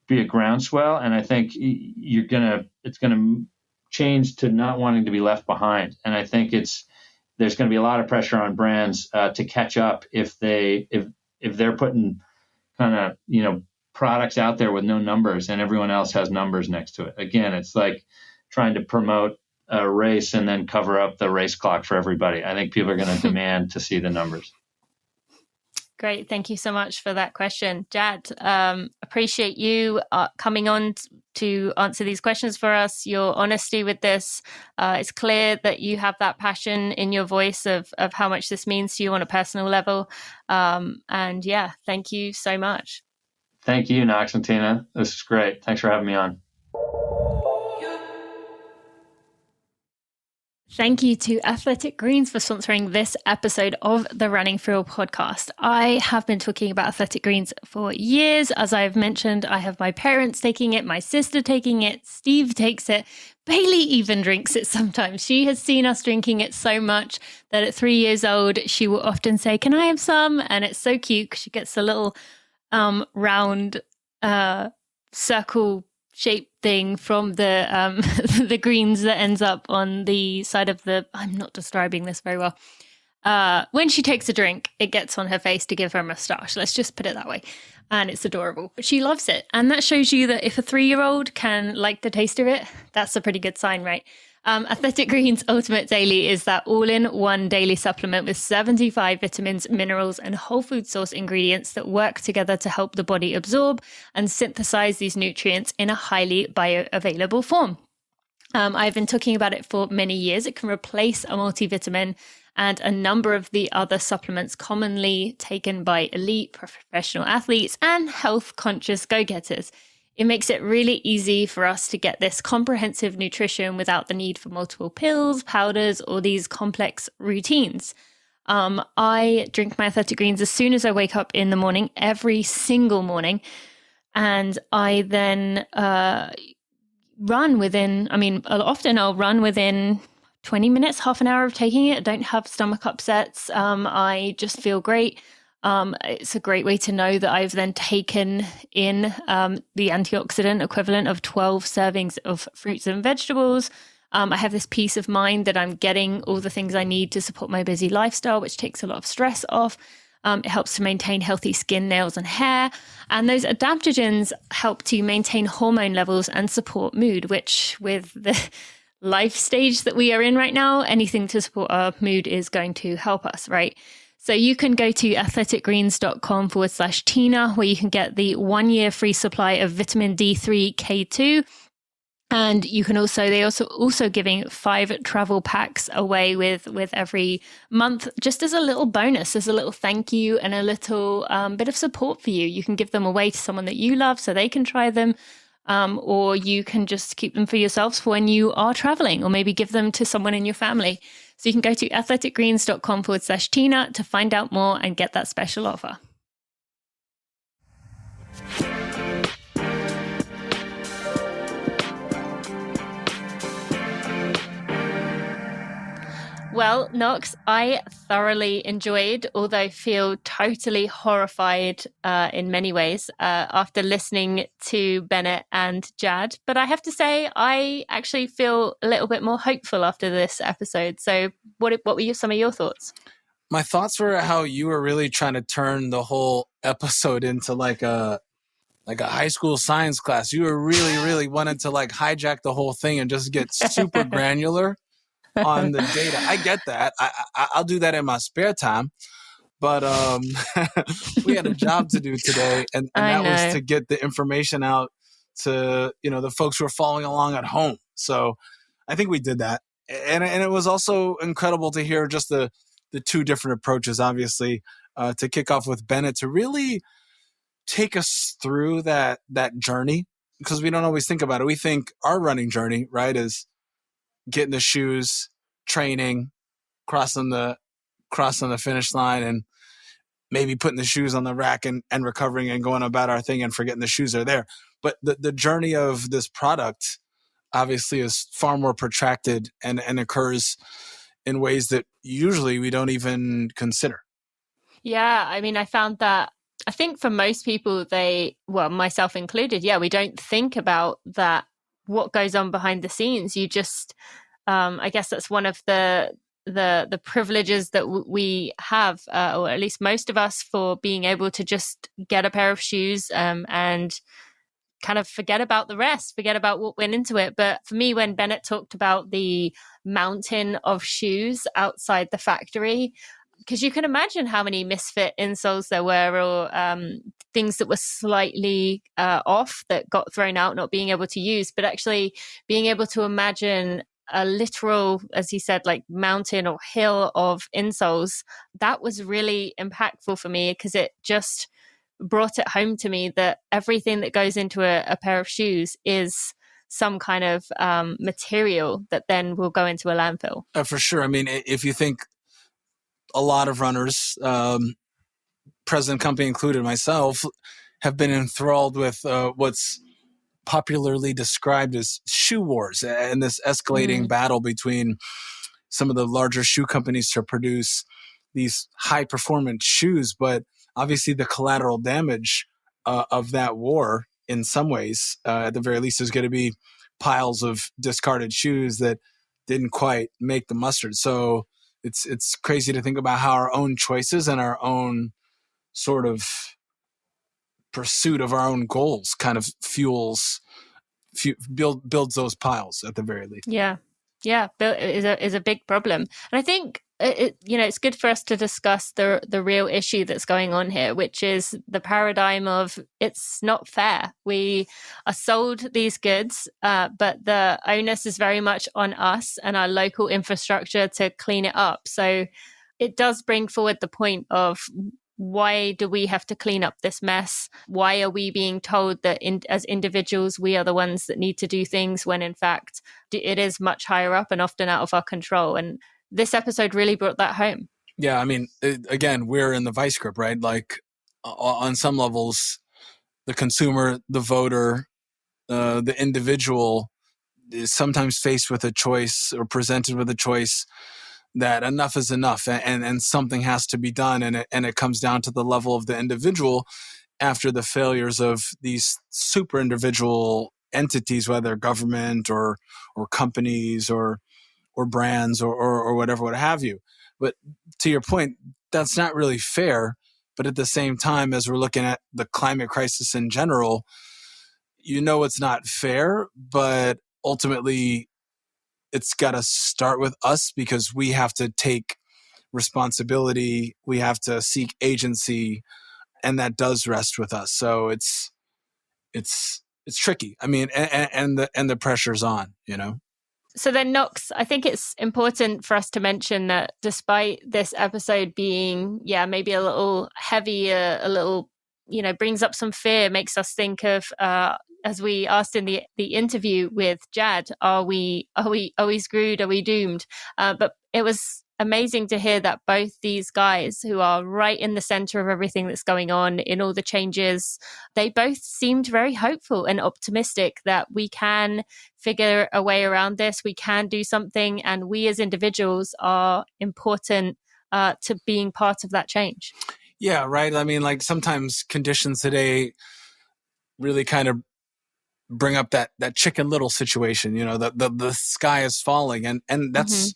be a groundswell. And I think it's going to change to not wanting to be left behind. And I think there's going to be a lot of pressure on brands to catch up if they're putting kind of, products out there with no numbers and everyone else has numbers next to it. Again, it's like trying to promote a race and then cover up the race clock for everybody. I think people are going to demand to see the numbers. Great. Thank you so much for that question. Jad, appreciate you coming on to answer these questions for us. Your honesty with this. It's clear that you have that passion in your voice of how much this means to you on a personal level. And yeah, thank you so much. Thank you, Knox and Tina. This is great. Thanks for having me on. Thank you to Athletic Greens for sponsoring this episode of the Running For Real podcast. I have been talking about Athletic Greens for years. As I've mentioned, I have my parents taking it, my sister taking it, Steve takes it, Bailey even drinks it sometimes. She has seen us drinking it so much that at 3 years old, she will often say, "Can I have some?" And it's so cute because she gets a little round circle shape thing from the the greens that ends up on the side of the, I'm not describing this very well. When she takes a drink, it gets on her face to give her a moustache. Let's just put it that way. And it's adorable, but she loves it. And that shows you that if a 3-year-old can like the taste of it, that's a pretty good sign, right? Athletic Greens Ultimate Daily is that all-in-one daily supplement with 75 vitamins, minerals, and whole food source ingredients that work together to help the body absorb and synthesize these nutrients in a highly bioavailable form. I've been talking about it for many years. It can replace a multivitamin and a number of the other supplements commonly taken by elite professional athletes and health-conscious go-getters. It makes it really easy for us to get this comprehensive nutrition without the need for multiple pills, powders, or these complex routines. I drink my Athletic Greens as soon as I wake up in the morning, every single morning. And I then run within, often I'll run within 20 minutes, half an hour of taking it. I don't have stomach upsets. I just feel great. It's a great way to know that I've then taken in the antioxidant equivalent of 12 servings of fruits and vegetables. I have this peace of mind that I'm getting all the things I need to support my busy lifestyle, which takes a lot of stress off. It helps to maintain healthy skin, nails, and hair. And those adaptogens help to maintain hormone levels and support mood, which with the life stage that we are in right now, anything to support our mood is going to help us, right? So you can go to athleticgreens.com/Tina, where you can get the 1-year free supply of vitamin D3 K2. And you can they also giving 5 travel packs away with every month, just as a little bonus, as a little thank you and a little bit of support for you. You can give them away to someone that you love so they can try them, or you can just keep them for yourselves for when you are traveling, or maybe give them to someone in your family. So you can go to athleticgreens.com/Tina to find out more and get that special offer. Well, Knox, I thoroughly enjoyed, although feel totally horrified in many ways after listening to Bennett and Jad. But I have to say, I actually feel a little bit more hopeful after this episode. So what were some of your thoughts? My thoughts were how you were really trying to turn the whole episode into like a high school science class. You were really wanting to like hijack the whole thing and just get super granular on the data. I get that. I'll do that in my spare time. But we had a job to do today, and that was to get the information out to the folks who are following along at home. So I think we did that, and it was also incredible to hear just the 2 different approaches. Obviously, to kick off with Bennett to really take us through that journey, because we don't always think about it. We think our running journey, right, is getting the shoes, training, crossing the finish line, and maybe putting the shoes on the rack and recovering and going about our thing and forgetting the shoes are there. But the journey of this product obviously is far more protracted and occurs in ways that usually we don't even consider. Yeah, I found that, I think for most people, myself included, we don't think about that, what goes on behind the scenes. You just, I guess that's one of the privileges that we have, or at least most of us, for being able to just get a pair of shoes and kind of forget about the rest, forget about what went into it. But for me, when Bennett talked about the mountain of shoes outside the factory, because you can imagine how many misfit insoles there were, or things that were slightly off that got thrown out, not being able to use, but actually being able to imagine a literal, as he said, like mountain or hill of insoles. That was really impactful for me, because it just brought it home to me that everything that goes into a pair of shoes is some kind of material that then will go into a landfill. For sure. I mean, if you think, a lot of runners, present company included, myself, have been enthralled with what's popularly described as shoe wars, and this escalating battle between some of the larger shoe companies to produce these high performance shoes. But obviously the collateral damage of that war, in some ways, at the very least, is going to be piles of discarded shoes that didn't quite make the mustard. So it's crazy to think about how our own choices and our own sort of pursuit of our own goals kind of builds those piles at the very least. Yeah, is a big problem. And I think it's good for us to discuss the real issue that's going on here, which is the paradigm of it's not fair. We are sold these goods, but the onus is very much on us and our local infrastructure to clean it up. So it does bring forward the point of, why do we have to clean up this mess? Why are we being told that as individuals, we are the ones that need to do things, when in fact it is much higher up and often out of our control? And this episode really brought that home. Yeah, I mean, again, we're in the vice grip, right? Like on some levels, the consumer, the voter, the individual is sometimes faced with a choice or presented with a choice that enough is enough, and something has to be done. And it comes down to the level of the individual after the failures of these super individual entities, whether government or companies or brands or whatever, what have you. But to your point, that's not really fair. But at the same time, as we're looking at the climate crisis in general, it's not fair, but ultimately it's got to start with us, because we have to take responsibility. We have to seek agency, and that does rest with us. So it's tricky. I mean, and the pressure's on, So then, Knox, I think it's important for us to mention that despite this episode being, maybe a little heavy, a little, brings up some fear, makes us think of, as we asked in the interview with Jad, are we screwed? Are we doomed? But it was amazing to hear that both these guys, who are right in the center of everything that's going on, in all the changes, they both seemed very hopeful and optimistic that we can figure a way around this. We can do something, and we as individuals are important to being part of that change. Yeah, right. I mean, like sometimes conditions today really kind of bring up that Chicken Little situation, the sky is falling, and that's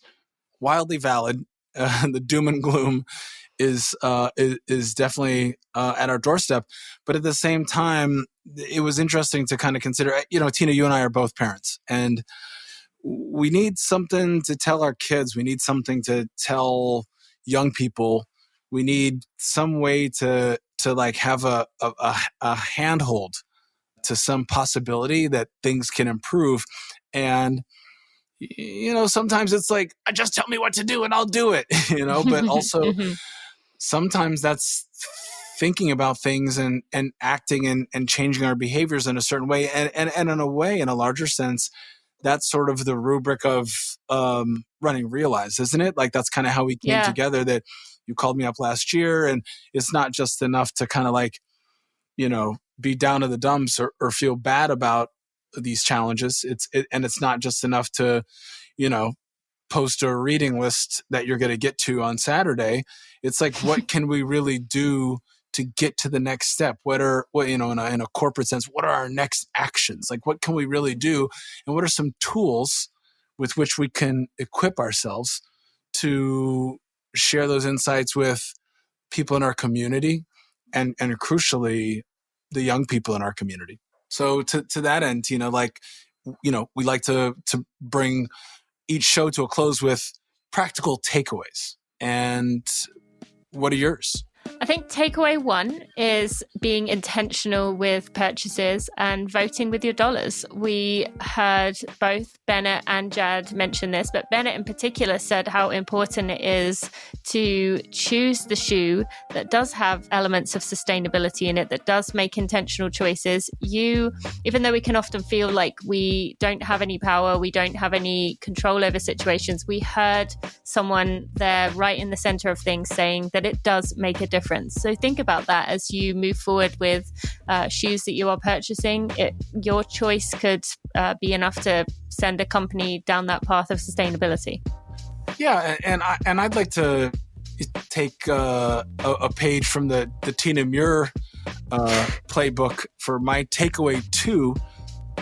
wildly valid. The doom and gloom is definitely at our doorstep. But at the same time, it was interesting to kind of consider, Tina, you and I are both parents, and we need something to tell our kids. We need something to tell young people. We need some way to like have a handhold to some possibility that things can improve. And sometimes it's like, just tell me what to do and I'll do it, but also sometimes that's thinking about things and acting and changing our behaviors in a certain way. And in a way, in a larger sense, that's sort of the rubric of running Realize, isn't it? Like that's kind of how we came together, that you called me up last year, and it's not just enough to kind of like, be down in the dumps or feel bad about these challenges. It's not just enough to, post a reading list that you're going to get to on Saturday. It's like, what can we really do to get to the next step? In a corporate sense, what are our next actions? Like, what can we really do? And what are some tools with which we can equip ourselves to share those insights with people in our community and crucially, the young people in our community. So to that end, Tina, we like to bring each show to a close with practical takeaways. And what are yours? I think takeaway one is being intentional with purchases and voting with your dollars. We heard both Bennett and Jad mention this, but Bennett in particular said how important it is to choose the shoe that does have elements of sustainability in it, that does make intentional choices. Even though we can often feel like we don't have any power, we don't have any control over situations, we heard someone there right in the center of things saying that it does make a difference. So think about that as you move forward with shoes that you are purchasing. Your choice could be enough to send a company down that path of sustainability. Yeah, and I'd like to take a page from the Tina Muir playbook for my takeaway 2,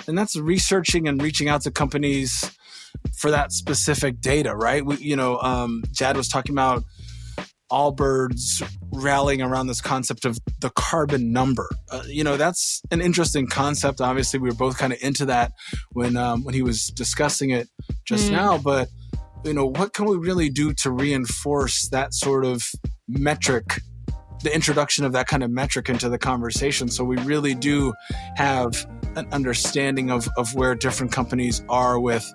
and that's researching and reaching out to companies for that specific data. Right? Jad was talking about Allbirds rallying around this concept of the carbon number. That's an interesting concept. Obviously, we were both kind of into that when he was discussing it just now. But what can we really do to reinforce that sort of metric, the introduction of that kind of metric into the conversation, so we really do have an understanding of where different companies are with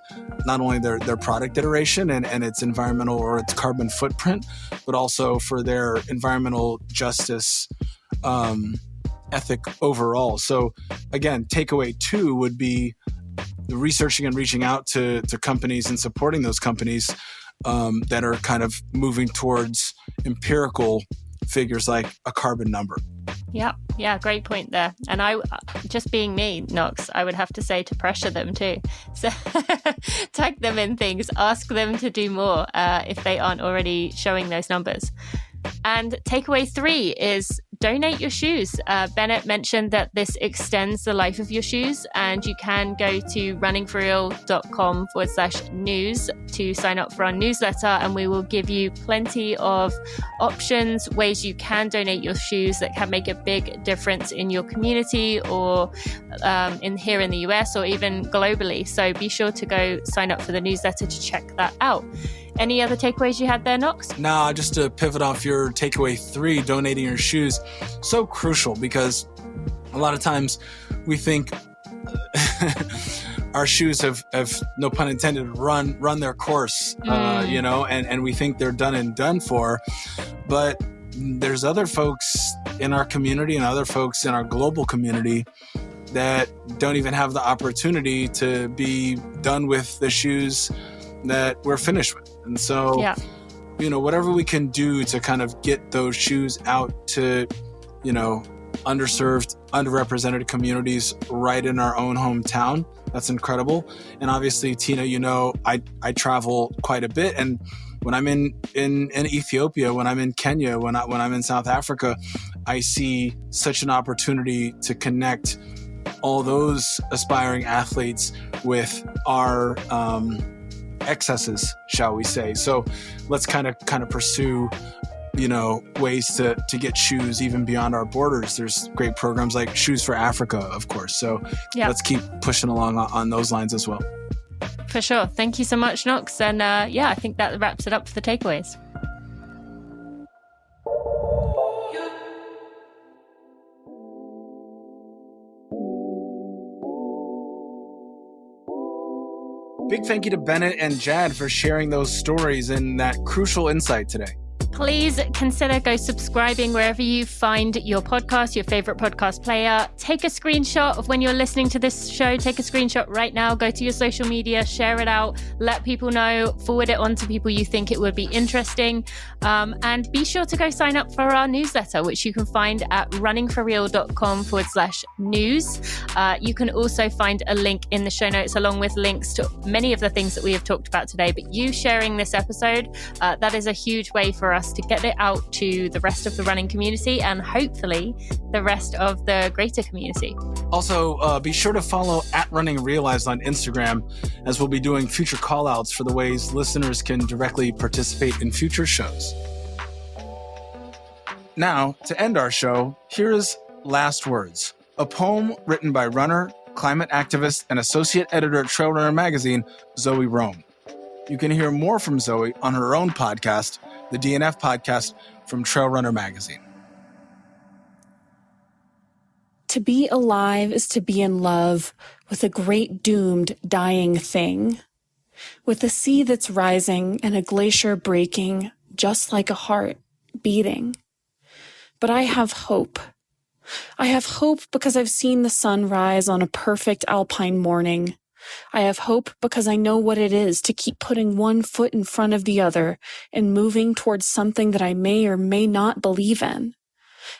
not only their product iteration and its environmental or its carbon footprint, but also for their environmental justice ethic overall. So again, takeaway 2 would be the researching and reaching out to companies and supporting those companies that are kind of moving towards empirical figures like a carbon number. Yeah, great point there. And I, just being me, Knox, I would have to say to pressure them too. So tag them in things, ask them to do more if they aren't already showing those numbers. And takeaway 3 is donate your shoes. Bennett mentioned that this extends the life of your shoes, and you can go to runningforreal.com/news to sign up for our newsletter, and we will give you plenty of options, ways you can donate your shoes that can make a big difference in your community or here in the US or even globally. So be sure to go sign up for the newsletter to check that out. Any other takeaways you had there, Knox? Nah, just to pivot off your takeaway 3, donating your shoes, so crucial, because a lot of times we think our shoes have, no pun intended, run their course, and we think they're done and done for. But there's other folks in our community and other folks in our global community that don't even have the opportunity to be done with the shoes that we're finished with. And so, whatever we can do to kind of get those shoes out to, underserved, underrepresented communities right in our own hometown, that's incredible. And obviously, Tina, I travel quite a bit, and when I'm in Ethiopia, when I'm in Kenya, when I'm in South Africa, I see such an opportunity to connect all those aspiring athletes with our excesses, shall we say. So let's kind of pursue, ways to get shoes even beyond our borders. There's great programs like Shoes for Africa, of course. So let's keep pushing along on those lines as well. For sure. Thank you so much, Knox. And I think that wraps it up for the takeaways. Big thank you to Bennett and Jad for sharing those stories and that crucial insight today. Please consider go subscribing wherever you find your podcast, your favorite podcast player. Take a screenshot of when you're listening to this show. Take a screenshot right now. Go to your social media, share it out, let people know, forward it on to people you think it would be interesting. And be sure to go sign up for our newsletter, which you can find at runningforreal.com/news. You can also find a link in the show notes along with links to many of the things that we have talked about today. But you sharing this episode, that is a huge way for us to get it out to the rest of the running community and hopefully the rest of the greater community. Also, be sure to follow @runningrealized on Instagram, as we'll be doing future call-outs for the ways listeners can directly participate in future shows. Now, to end our show, here is Last Words, a poem written by runner, climate activist, and associate editor at Trail Runner magazine, Zoë Rom. You can hear more from Zoë on her own podcast, the DNF podcast from Trail Runner magazine. To be alive is to be in love with a great doomed dying thing, with a sea that's rising and a glacier breaking, just like a heart beating. But I have hope. I have hope because I've seen the sun rise on a perfect alpine morning. I have hope because I know what it is to keep putting one foot in front of the other and moving towards something that I may or may not believe in.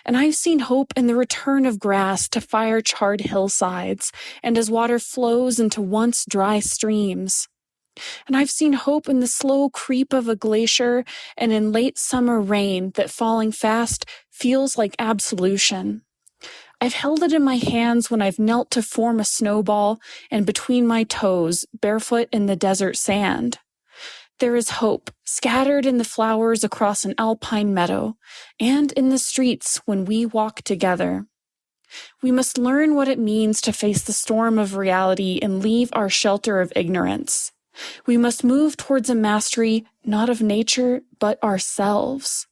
And I've seen hope in the return of grass to fire-charred hillsides and as water flows into once dry streams. And I've seen hope in the slow creep of a glacier and in late summer rain that falling fast feels like absolution. I've held it in my hands when I've knelt to form a snowball and between my toes, barefoot in the desert sand. There is hope scattered in the flowers across an alpine meadow and in the streets when we walk together. We must learn what it means to face the storm of reality and leave our shelter of ignorance. We must move towards a mastery not of nature, but ourselves.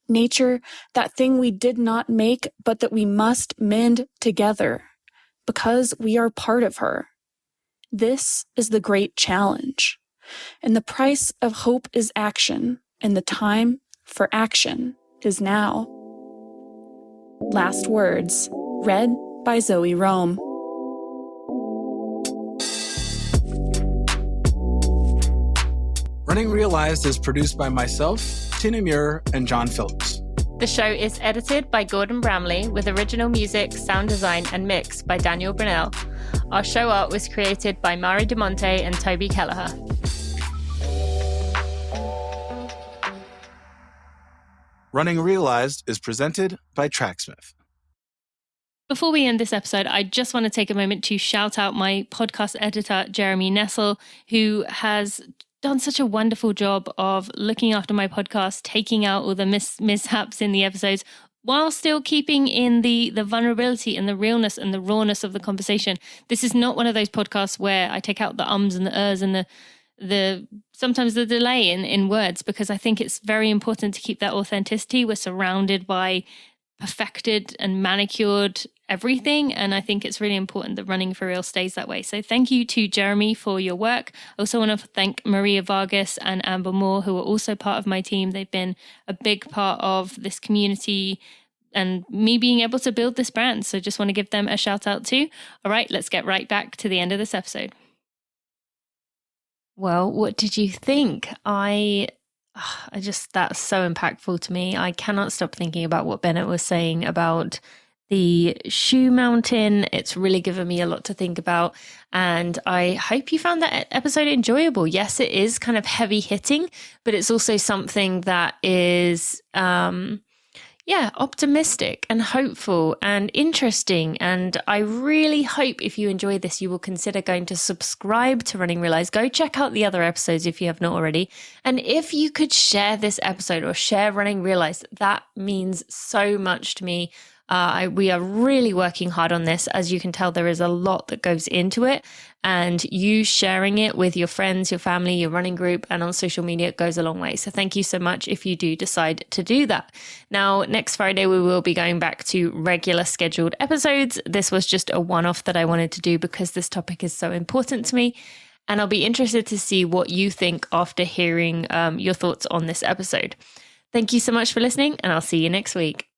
Nature, that thing we did not make, but that we must mend together, because we are part of her. This is the great challenge. And the price of hope is action, and the time for action is now. Last words, read by Zoë Rom. Running Realized is produced by myself, Tina Muir, and John Phillips. The show is edited by Gordon Bramley with original music, sound design, and mix by Daniel Brunel. Our show art was created by Mari DeMonte and Toby Kelleher. Running Realized is presented by Tracksmith. Before we end this episode, I just want to take a moment to shout out my podcast editor, Jeremy Nessel, who has done such a wonderful job of looking after my podcast, taking out all the mishaps in the episodes, while still keeping in the vulnerability and the realness and the rawness of the conversation. This is not one of those podcasts where I take out the ums and the ers and the sometimes the delay in words, because I think it's very important to keep that authenticity. We're surrounded by perfected and manicured everything, and I think it's really important that Running for Real stays that way. So thank you to Jeremy for your work. I also want to thank Maria Vargas and Amber Moore, who are also part of my team. They've been a big part of this community and me being able to build this brand. So just want to give them a shout out too. All right, let's get right back to the end of this episode. Well, what did you think? That's so impactful to me. I cannot stop thinking about what Bennett was saying about the shoe mountain. It's really given me a lot to think about. And I hope you found that episode enjoyable. Yes, it is kind of heavy hitting, but it's also something that is, optimistic and hopeful and interesting. And I really hope if you enjoy this, you will consider going to subscribe to Running Realized. Go check out the other episodes if you have not already. And if you could share this episode or share Running Realized, that means so much to me. We are really working hard on this. As you can tell, there is a lot that goes into it, and you sharing it with your friends, your family, your running group, and on social media goes a long way. So thank you so much if you do decide to do that. Now, next Friday, we will be going back to regular scheduled episodes. This was just a one-off that I wanted to do because this topic is so important to me. And I'll be interested to see what you think after hearing your thoughts on this episode. Thank you so much for listening, and I'll see you next week.